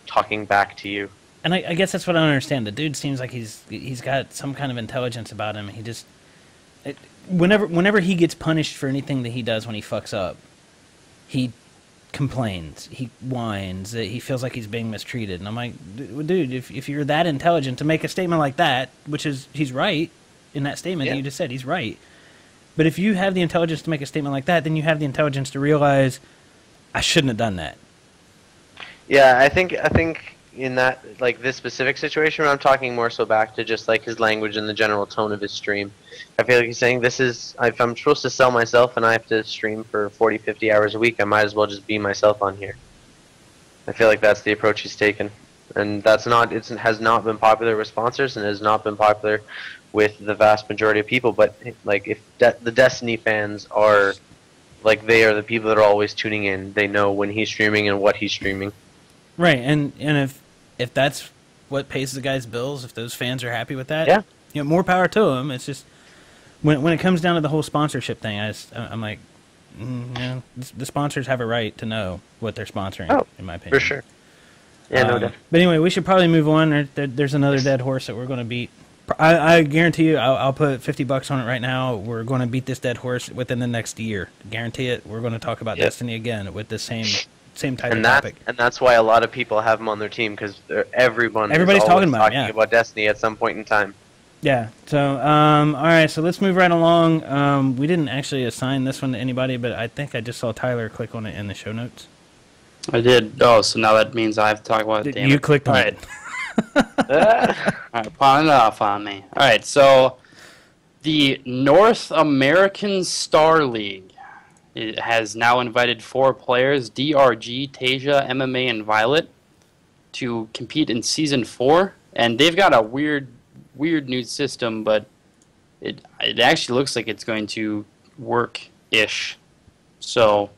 talking back to you. And I guess that's what I don't understand. The dude seems like he's got some kind of intelligence about him. He just whenever he gets punished for anything that he does when he fucks up, he complains, he whines, he feels like he's being mistreated. And I'm like, dude, if you're that intelligent to make a statement like that, which is he's right in that statement that you just said, he's right. But if you have the intelligence to make a statement like that, then you have the intelligence to realize I shouldn't have done that. Yeah, I think in that, like, this specific situation, I'm talking more so back to just like his language and the general tone of his stream. I feel like he's saying, this is, if I'm supposed to sell myself and I have to stream for 40, 50 hours a week, I might as well just be myself on here. I feel like that's the approach he's taken. and that's not it has not been popular with sponsors and has not been popular with the vast majority of people. But like if the Destiny fans are like they are the people that are always tuning in, they know when he's streaming and what he's streaming. Right, and if that's what pays the guy's bills, if those fans are happy with that, yeah, more power to them. It's just when it comes down to the whole sponsorship thing, I'm like, the sponsors have a right to know what they're sponsoring. In my opinion, for sure. Yeah, no doubt. But anyway, we should probably move on. There's another dead horse that we're going to beat. I guarantee you, I'll put $50 on it right now. We're going to beat this dead horse within the next year. Guarantee it. We're going to talk about Destiny again with the same type of topic. And that's why a lot of people have them on their team, because everybody's talking about Destiny at some point in time. Yeah. So, all right. So let's move right along. We didn't actually assign this one to anybody, but I think I just saw Tyler click on it in the show notes. I did. Oh, so now that means I have to talk about it. You clicked on it. All right, pawn it off on me. All right, so the North American Star League has now invited 4 players, DRG, Tasia, MMA, and Violet, to compete in Season 4. And they've got a weird new system, but it actually looks like it's going to work-ish. So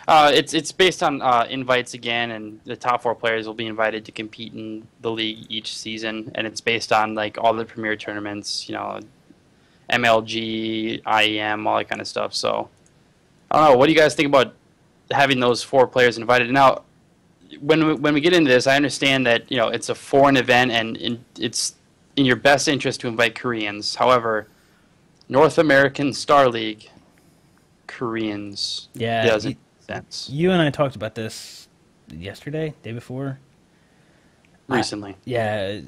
it's based on invites again, and the top 4 players will be invited to compete in the league each season, and it's based on like all the premier tournaments, MLG, IEM, all that kind of stuff. So I don't know. What do you guys think about having those 4 players invited? Now, when we get into this, I understand that it's a foreign event, and it's in your best interest to invite Koreans. However, North American Star League, Koreans doesn't. Sense. You and I talked about this yesterday, day before. Recently. Yeah.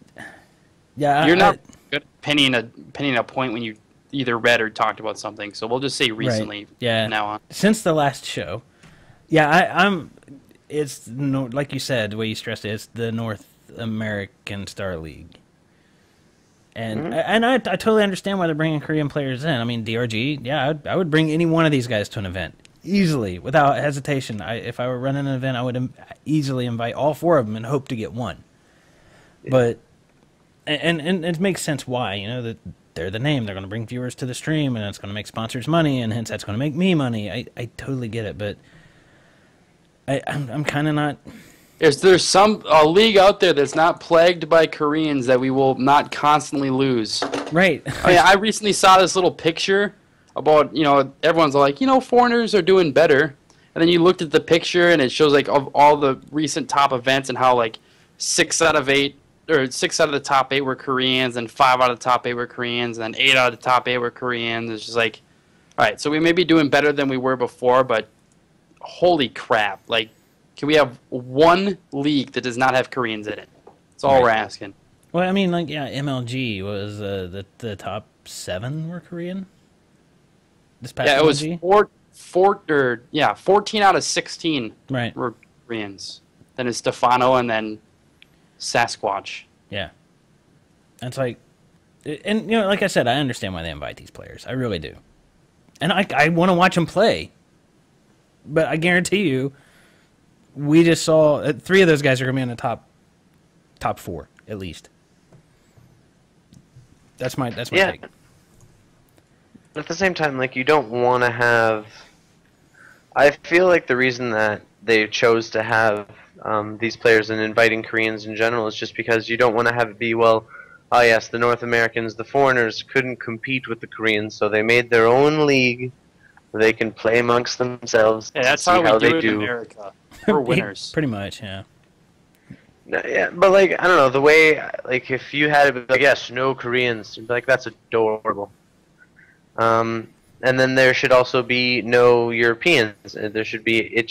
You're not good at pinning a point when you either read or talked about something, so we'll just say recently. Right. Yeah. From now on. Since the last show. Yeah, it's like you said, the way you stressed it, it's the North American Star League. And I totally understand why they're bringing Korean players in. I mean, DRG, I would bring any one of these guys to an event. Easily, without hesitation. If I were running an event, I would easily invite all 4 of them and hope to get one. Yeah. But and it makes sense why. That they're the name. They're going to bring viewers to the stream, and it's going to make sponsors money, and hence that's going to make me money. I totally get it, but I'm kind of not. There's a league out there that's not plagued by Koreans that we will not constantly lose. Right. I recently saw this little picture about, everyone's like, foreigners are doing better. And then you looked at the picture, and it shows, like, of all the recent top events and how, like, 6 out of the top 8 were Koreans, and 5 out of the top 8 were Koreans, and then 8 out of the top 8 were Koreans. It's just like, all right, so we may be doing better than we were before, but holy crap. Like, can we have one league that does not have Koreans in it? That's all we're asking. Well, I mean, like, MLG was the top 7 were Korean? This past it was MLG? 14 out of 16 right. were Koreans. Then it's Stefano and then Sasquatch. Yeah. It's like, and like I said, I understand why they invite these players. I really do. And I want to watch them play. But I guarantee you, we just saw 3 of those guys are going to be in the top 4 at least. That's my take. But at the same time, like, you don't want to have. I feel like the reason that they chose to have these players and inviting Koreans in general is just because you don't want to have it be, yes, the North Americans, the foreigners couldn't compete with the Koreans, so they made their own league where they can play amongst themselves. Yeah, that's how we do it in America. We're winners. Pretty much, yeah. Yeah, but, like, I don't know, the way, like, if you had it, like, yes, no Koreans, you'd be like, that's adorable. And then there should also be no Europeans. It should be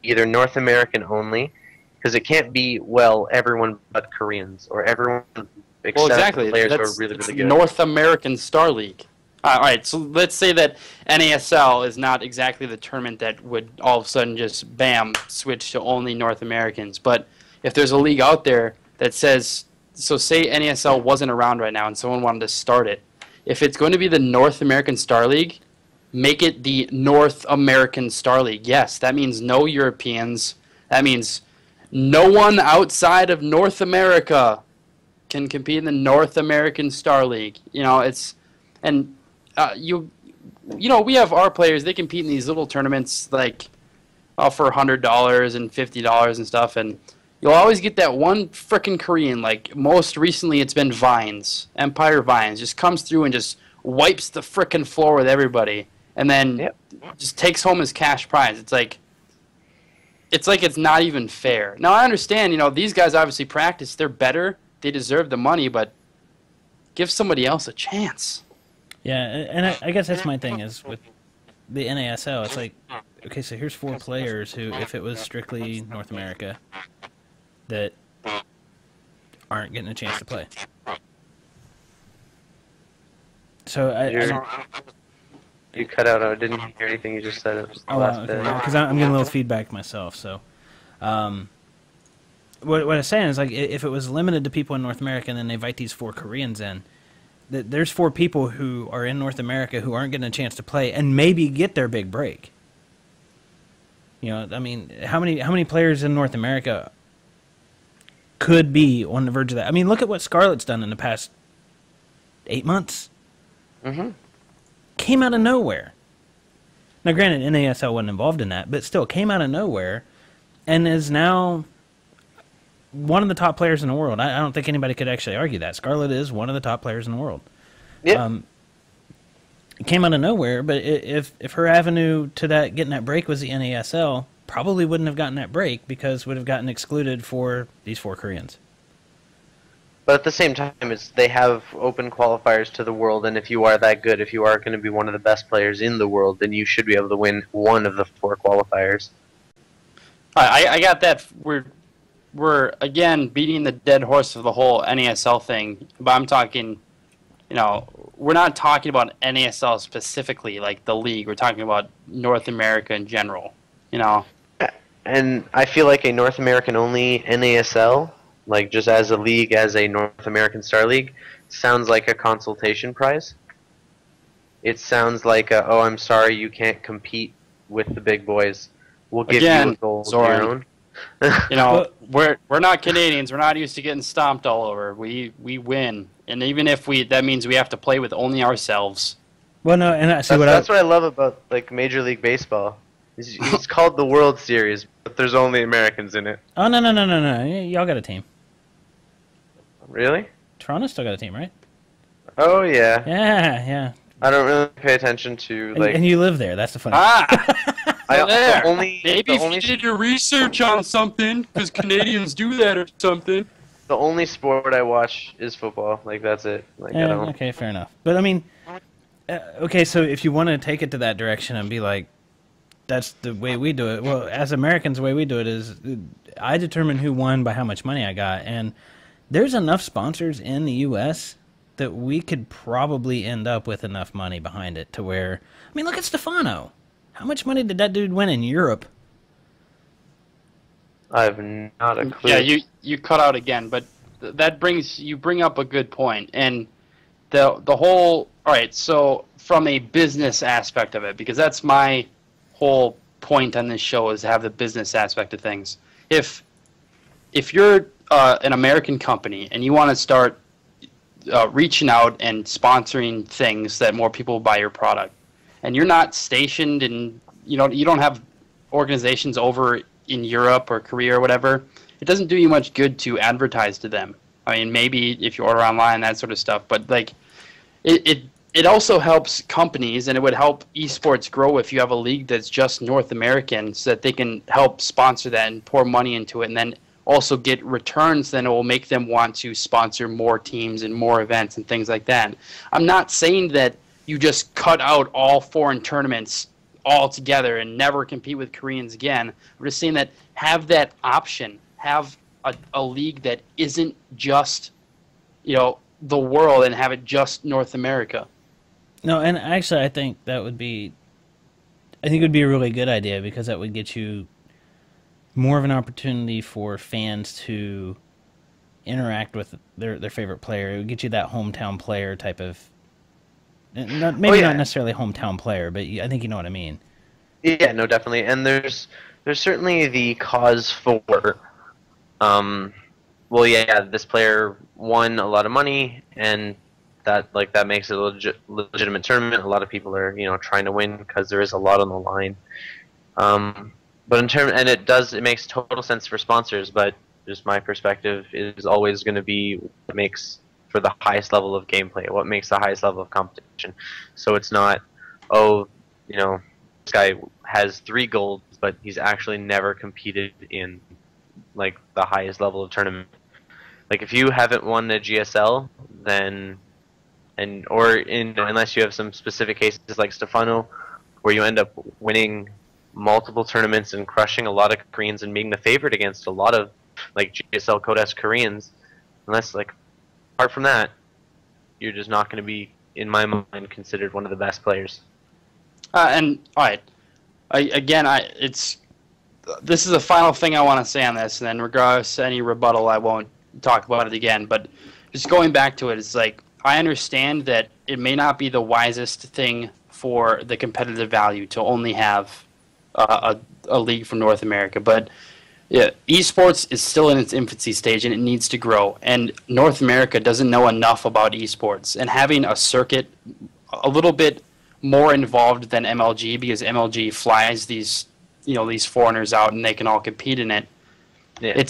either North American only, because it can't be, everyone but Koreans, or everyone except players who are really, really good. North American Star League. All right, so let's say that NASL is not exactly the tournament that would all of a sudden just, bam, switch to only North Americans. But if there's a league out there that says, so say NASL wasn't around right now and someone wanted to start it, if it's going to be the North American Star League, make it the North American Star League. Yes, that means no Europeans. That means No one outside of North America can compete in the North American Star League. You know, it's and you know, we have our players. They compete in these little tournaments like for $100 and $50 and stuff, and you'll always get that one frickin' Korean. Like most recently, it's been Vines, Empire Vines, just comes through and just wipes the frickin' floor with everybody, and then just takes home his cash prize. It's like it's not even fair. Now I understand, you know, these guys obviously practice. They're better. They deserve the money, but give somebody else a chance. Yeah, and I guess that's my thing is with the NASL. It's like, okay, so here's 4 players who, if it was strictly North America, that aren't getting a chance to play. So you cut out. I didn't hear anything you just said. It was the last bit. Because I'm getting a little feedback myself. So, what I'm saying is, like, if it was limited to people in North America, and then they invite these 4 Koreans in, there's 4 people who are in North America who aren't getting a chance to play and maybe get their big break. You know, I mean, how many players in North America could be on the verge of that? I mean, look at what Scarlett's done in the past 8 months. Mm-hmm. Came out of nowhere. Now, granted, NASL wasn't involved in that, but still came out of nowhere and is now one of the top players in the world. I don't think anybody could actually argue that. Scarlett is one of the top players in the world. Yeah. It came out of nowhere, but if her avenue to that getting that break was the NASL, probably wouldn't have gotten that break because would have gotten excluded for these 4 Koreans. But at the same time, they have open qualifiers to the world, and if you are that good, if you are going to be one of the best players in the world, then you should be able to win one of the 4 qualifiers. I got that. We're again beating the dead horse of the whole NASL thing, but I'm talking, you know, we're not talking about NASL specifically, like the league. We're talking about North America in general, you know. And I feel like a North American only NASL, like just as a league, as a North American Star League, sounds like a consultation prize. It sounds like oh, I'm sorry, you can't compete with the big boys. We'll give you a gold of your own. You know, we're not Canadians. We're not used to getting stomped all over. We win, and even if that means we have to play with only ourselves. Well, no, and that's what I love about like Major League Baseball. It's called the World Series, but there's only Americans in it. Oh no! Y'all got a team. Really? Toronto still got a team, right? Oh yeah. Yeah. I don't really pay attention to like. And you live there. That's the funny. Maybe if you did your research on something, because Canadians do that or something. The only sport I watch is football. Like that's it. Like I don't. Okay, fair enough. But I mean, okay, so if you want to take it to that direction and be like, that's the way we do it. Well, as Americans, the way we do it is, I determine who won by how much money I got, and there's enough sponsors in the U.S. that we could probably end up with enough money behind it to where, I mean, look at Stefano. How much money did that dude win in Europe? I have not a clue. Yeah, you cut out again, but you bring up a good point, and the whole. All right, so from a business aspect of it, because that's my whole point on this show is to have the business aspect of things. If you're an American company and you want to start reaching out and sponsoring things that more people buy your product, and you're not stationed in, you don't have organizations over in Europe or Korea or whatever, it doesn't do you much good to advertise to them. I mean, maybe if you order online, that sort of stuff, but like it also helps companies, and it would help esports grow if you have a league that's just North American, so that they can help sponsor that and pour money into it, and then also get returns. Then it will make them want to sponsor more teams and more events and things like that. I'm not saying that you just cut out all foreign tournaments altogether and never compete with Koreans again. I'm just saying that have that option. Have a league that isn't just, the world, and have it just North America. No, and actually I think it would be a really good idea, because that would get you more of an opportunity for fans to interact with their favorite player. It would get you that hometown player type of, not necessarily hometown player, but I think you know what I mean. Yeah, no, definitely. And there's certainly the cause for well, yeah, this player won a lot of money, and that makes it a legitimate tournament. A lot of people are trying to win because there is a lot on the line. But and it makes total sense for sponsors, but just my perspective is always going to be what makes for the highest level of gameplay, what makes the highest level of competition. So it's not, oh, this guy has 3 golds, but he's actually never competed in like the highest level of tournament. Like if you haven't won a GSL, then unless you have some specific cases like Stefano, where you end up winning multiple tournaments and crushing a lot of Koreans and being the favorite against a lot of like GSL Codes Koreans, unless like apart from that, you're just not going to be, in my mind, considered one of the best players. And all right, this is the final thing I want to say on this, and then regardless to any rebuttal, I won't talk about it again. But just going back to it, it's like I understand that it may not be the wisest thing for the competitive value to only have a league from North America, but yeah, esports is still in its infancy stage and it needs to grow. And North America doesn't know enough about esports, and having a circuit a little bit more involved than MLG, because MLG flies these foreigners out and they can all compete in it. Yeah.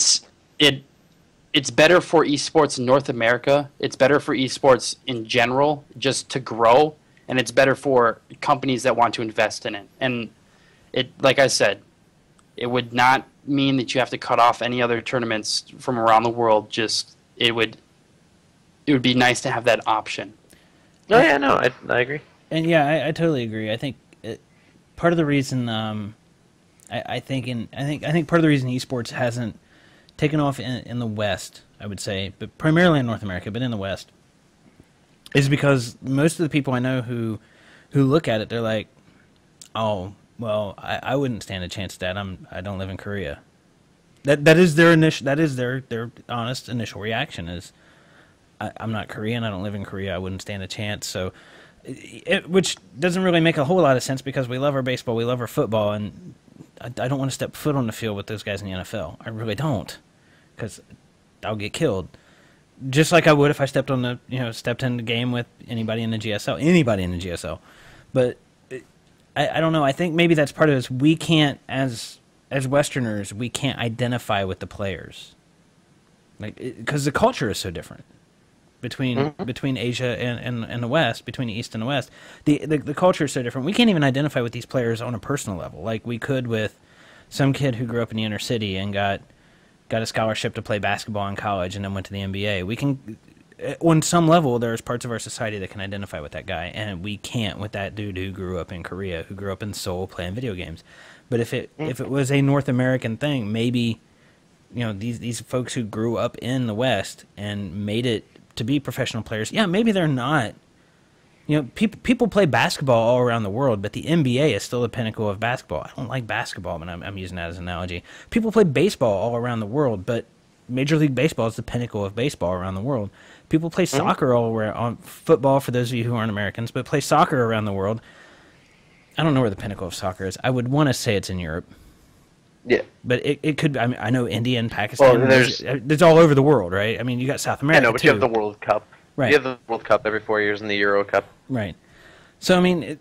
It's better for esports in North America. It's better for esports in general just to grow, and it's better for companies that want to invest in it. And it, like I said, it would not mean that you have to cut off any other tournaments from around the world. Just it would be nice to have that option. Oh yeah, no, I agree. And yeah, I totally agree. I think part of the reason I think part of the reason esports hasn't taken off in the West, I would say, but primarily in North America, but in the West, is because most of the people I know who look at it, they're like, oh, well, I wouldn't stand a chance at that. I don't live in Korea. That is their honest initial reaction is, I'm not Korean. I don't live in Korea. I wouldn't stand a chance. So, which doesn't really make a whole lot of sense because we love our baseball, we love our football, and I don't want to step foot on the field with those guys in the NFL. I really don't, because I'll get killed. Just like I would if I stepped in the game with anybody in the GSL. But I don't know. I think maybe that's part of this. We can't, as Westerners, we can't identify with the players, like because the culture is so different between Asia and the West, between the East and the West. The culture is so different. We can't even identify with these players on a personal level, like we could with some kid who grew up in the inner city and got a scholarship to play basketball in college and then went to the NBA. We can. On some level, there's parts of our society that can identify with that guy, and we can't with that dude who grew up in Korea, who grew up in Seoul playing video games. But if it was a North American thing, maybe these folks who grew up in the West and made it to be professional players, yeah, maybe they're not. People play basketball all around the world, but the NBA is still the pinnacle of basketball. I don't like basketball, but I'm using that as an analogy. People play baseball all around the world, but Major League Baseball is the pinnacle of baseball around the world. People play soccer all around, football for those of you who aren't Americans, but play soccer around the world. I don't know where the pinnacle of soccer is. I would want to say it's in Europe. Yeah. But it could, I know India and Pakistan, well, there's all over the world, right? I mean, you got South America, but too. You have the World Cup. Right. You have the World Cup every 4 years and the Euro Cup. Right. So, I mean,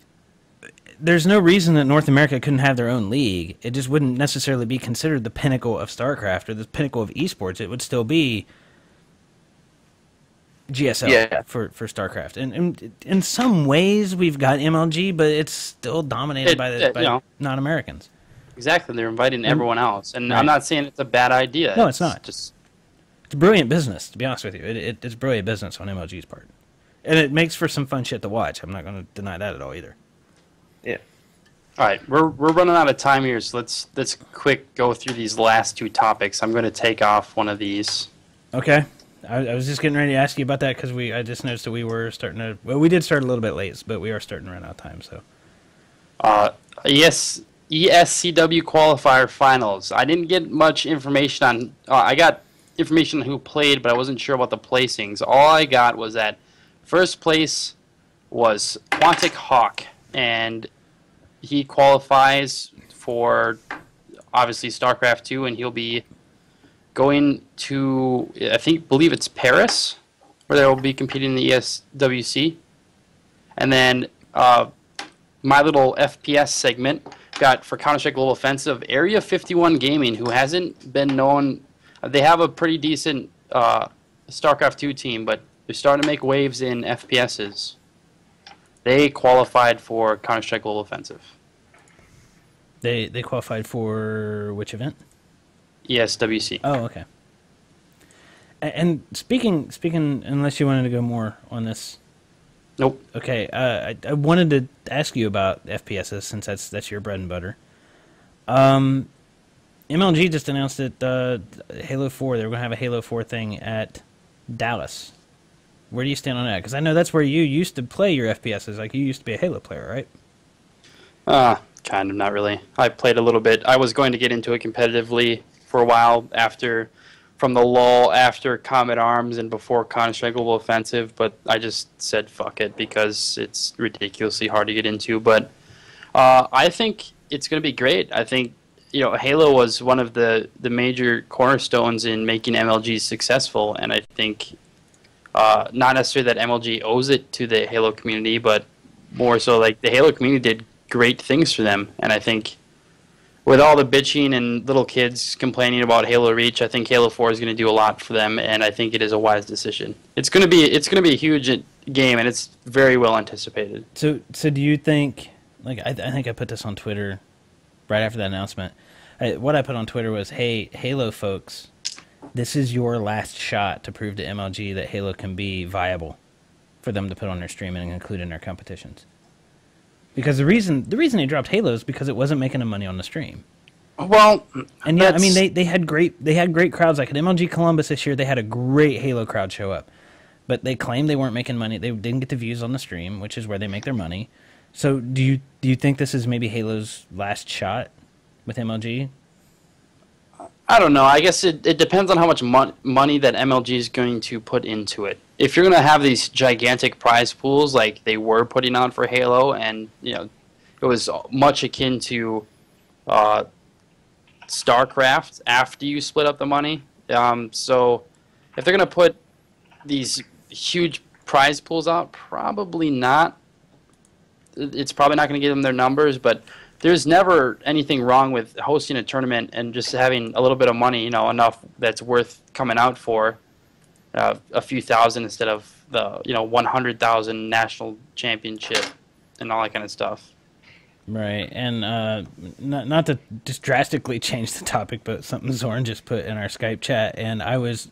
there's no reason that North America couldn't have their own league. It just wouldn't necessarily be considered the pinnacle of StarCraft or the pinnacle of esports. It would still be GSL for StarCraft. And in some ways, we've got MLG, but it's still dominated by non-Americans. Exactly. They're inviting everyone else. And right. I'm not saying it's a bad idea. No, it's not. It's brilliant business, to be honest with you. It's brilliant business on MLG's part. And it makes for some fun shit to watch. I'm not going to deny that at all either. Yeah. All right, we're running out of time here, so let's quick go through these last 2 topics. I'm going to take off one of these. Okay. I was just getting ready to ask you about that because I just noticed that we were starting to. Well, we did start a little bit late, but we are starting to run out of time. So. Yes, ESCW qualifier finals. I didn't get much information on. I got information on who played, but I wasn't sure about the placings. All I got was that first place was Quantic Hawk, and he qualifies for obviously StarCraft 2, and he'll be going to, believe it's Paris, where they will be competing in the ESWC. And then my little FPS segment got for Counter-Strike Global Offensive, Area 51 Gaming, who hasn't been known. They have a pretty decent Starcraft 2 team, but they're starting to make waves in FPSs. They qualified for Counter-Strike Global Offensive. They qualified for which event? ESWC. Oh, okay. And speaking, unless you wanted to go more on this. Nope. Okay, I wanted to ask you about FPSs since that's your bread and butter. MLG just announced that Halo 4, they were going to have a Halo 4 thing at Dallas. Where do you stand on that? Because I know that's where you used to play your FPSs. Like, you used to be a Halo player, right? Kind of, not really. I played a little bit. I was going to get into it competitively for a while from the lull after Comet Arms and before Counter-Strike Global Offensive, but I just said fuck it because it's ridiculously hard to get into. But I think it's going to be great. I think Halo was one of the major cornerstones in making MLG successful, and I think not necessarily that MLG owes it to the Halo community, but more so like the Halo community did great things for them, and I think with all the bitching and little kids complaining about Halo Reach, I think Halo 4 is going to do a lot for them, and I think it is a wise decision. It's going to be a huge game, and it's very well anticipated. So do you think? Like, I think I put this on Twitter right after that announcement. What I put on Twitter was, "Hey, Halo folks, this is your last shot to prove to MLG that Halo can be viable for them to put on their stream and include in their competitions." Because the reason they dropped Halo is because it wasn't making them money on the stream. Well, and yeah, I mean they had great crowds. Like at MLG Columbus this year, they had a great Halo crowd show up, but they claimed they weren't making money. They didn't get the views on the stream, which is where they make their money. So do you think this is maybe Halo's last shot with MLG? I don't know. I guess it depends on how much money that MLG is going to put into it. If you're going to have these gigantic prize pools like they were putting on for Halo, and it was much akin to Starcraft after you split up the money. So if they're going to put these huge prize pools out, probably not. It's probably not going to give them their numbers, but there's never anything wrong with hosting a tournament and just having a little bit of money, enough that's worth coming out for a few thousand instead of the 100,000 national championship and all that kind of stuff. Right, and not to just drastically change the topic, but something Zorn just put in our Skype chat, and I was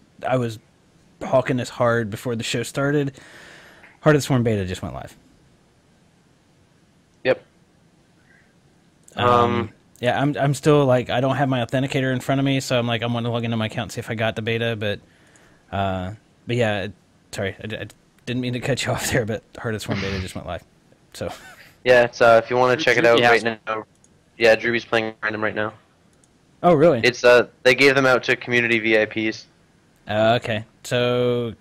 hawking this hard before the show started. Heart of the Swarm beta just went live. Yep. Yeah, I'm still like, I don't have my authenticator in front of me, so I'm like, I'm going to log into my account and see if I got the beta, but yeah, sorry, I didn't mean to cut you off there, but Heart of the Swarm beta just went live. So yeah, it's if you want to check it out right now. Yeah, Drewby's playing random right now. Oh, really? It's they gave them out to community VIPs. Okay, so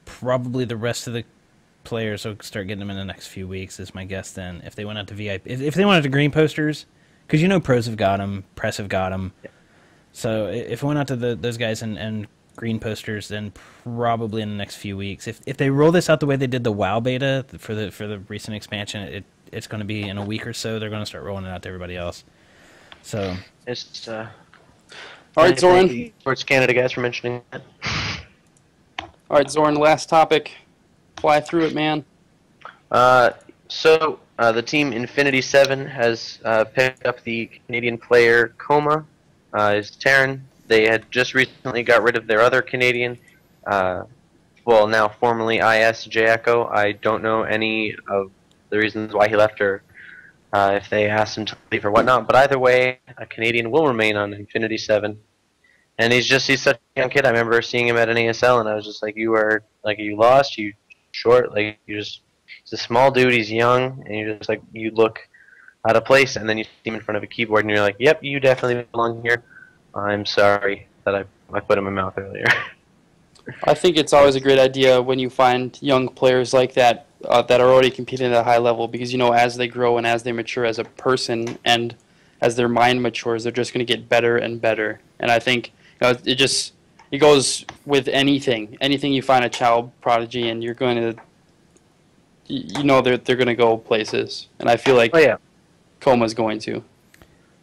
probably the rest of the players will start getting them in the next few weeks, is my guess. Then, if they went out to VIP, if they went out to green posters, because pros have got them, press have got them. Yeah. So if it went out to those guys and green posters, then probably in the next few weeks, if they roll this out the way they did the WoW beta for the recent expansion, it's going to be in a week or so. They're going to start rolling it out to everybody else. So it's all right, Zoran. Sports Canada guys for mentioning that. All right, Zoran. Last topic. Fly through it, man. So the team Infinity 7 has picked up the Canadian player Coma. Is Terran. They had just recently got rid of their other Canadian, now formerly IS Echo. I don't know any of the reasons why he left or if they asked him to leave or whatnot. But either way, a Canadian will remain on Infinity 7. And he's such a young kid. I remember seeing him at NASL, and I was just like, you lost, you short, he's a small dude, he's young, and you're just like, you look out of place, and then you see him in front of a keyboard, and you're like, yep, you definitely belong here. I'm sorry that I put him in my mouth earlier. I think it's always a great idea when you find young players like that that are already competing at a high level, because as they grow and as they mature as a person and as their mind matures, they're just going to get better and better. And I think it just it goes with anything. Anything you find a child prodigy in, you're going to, they're going to go places. And I feel like Coma's going to.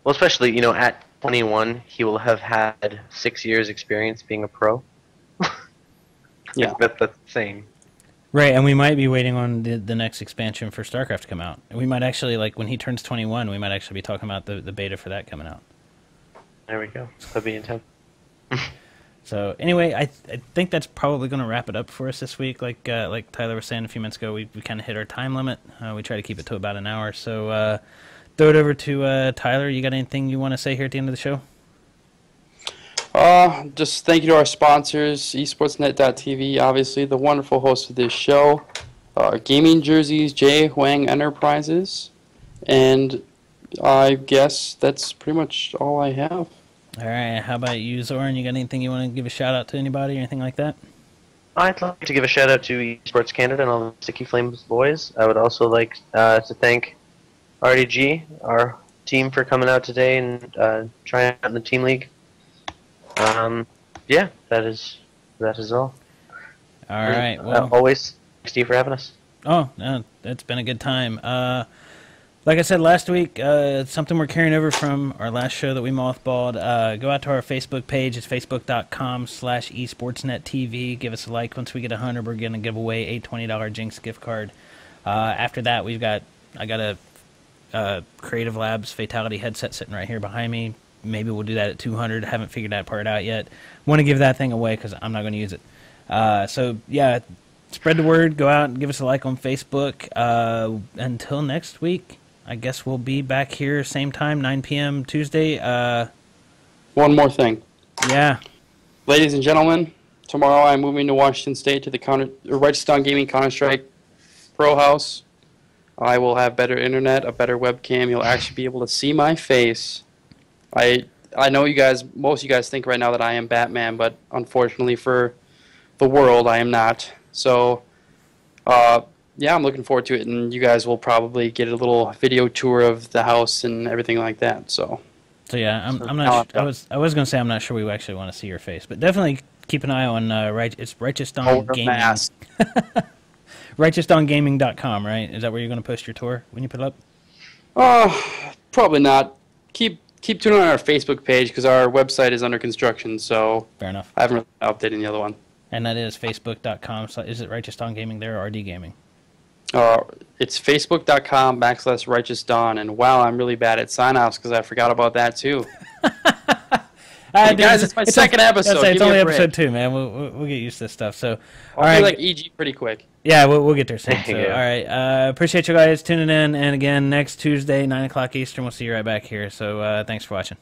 Well, especially, at 21, he will have had 6 years experience being a pro. Yeah. That's insane. Right, and we might be waiting on the next expansion for Starcraft to come out. We might actually, like, when he turns 21, we might actually be talking about the beta for that coming out. There we go. That'd be intense. So, anyway, I think that's probably going to wrap it up for us this week. Like Tyler was saying a few minutes ago, we kind of hit our time limit. We try to keep it to about an hour. So, throw it over to Tyler. You got anything you want to say here at the end of the show? Just thank you to our sponsors, esportsnet.tv, obviously, the wonderful host of this show, Gaming Jerseys, J. Huang Enterprises, and I guess that's pretty much all I have. All right, how about you, Zoran? You got anything you want to give a shout-out to anybody or anything like that? I'd like to give a shout-out to Esports Canada and all the Sticky Flames boys. I would also like to thank RDG, our team, for coming out today and trying out in the Team League. Yeah, that is all. All right. Well, always thanks to you for having us. Oh, no, it's been a good time. Like I said last week, it's something we're carrying over from our last show that we mothballed. Go out to our Facebook page. It's facebook.com/esportsnettv. Give us a like. Once we get 100, we're going to give away a $20 Jinx gift card. After that, I got a Creative Labs Fatality headset sitting right here behind me. Maybe we'll do that at 200. Haven't figured that part out yet. Want to give that thing away because I'm not going to use it. So, yeah, spread the word. Go out and give us a like on Facebook. Until next week, I guess we'll be back here same time, 9 p.m. Tuesday. One more thing. Yeah. Ladies and gentlemen, tomorrow I'm moving to Washington State to the Righteous Dawn Gaming Counter-Strike Pro House. I will have better internet, a better webcam. You'll actually be able to see my face. I know most of you guys think right now that I am Batman, but unfortunately for the world, I am not. So, yeah, I'm looking forward to it, and you guys will probably get a little video tour of the house and everything like that. So yeah, I'm not. I was going to say I'm not sure we actually want to see your face, but definitely keep an eye on it's Righteous Dawn Gaming. RighteousDawnGaming.com, right? Is that where you're going to post your tour when you put it up? Probably not. Keep tuning on our Facebook page because our website is under construction. So fair enough. I haven't really updated the other one. And that is facebook.com. So is it Righteous Dawn Gaming there or RD Gaming? It's facebook.com/Righteous Dawn. And wow, I'm really bad at sign-offs because I forgot about that too. Hey guys, it's my second episode. It's only episode 2, man. We'll get used to this stuff. So, all right, like EG pretty quick. Yeah, we'll get there soon. So, all right, appreciate you guys tuning in. And again, next Tuesday, 9 o'clock Eastern, we'll see you right back here. So, thanks for watching.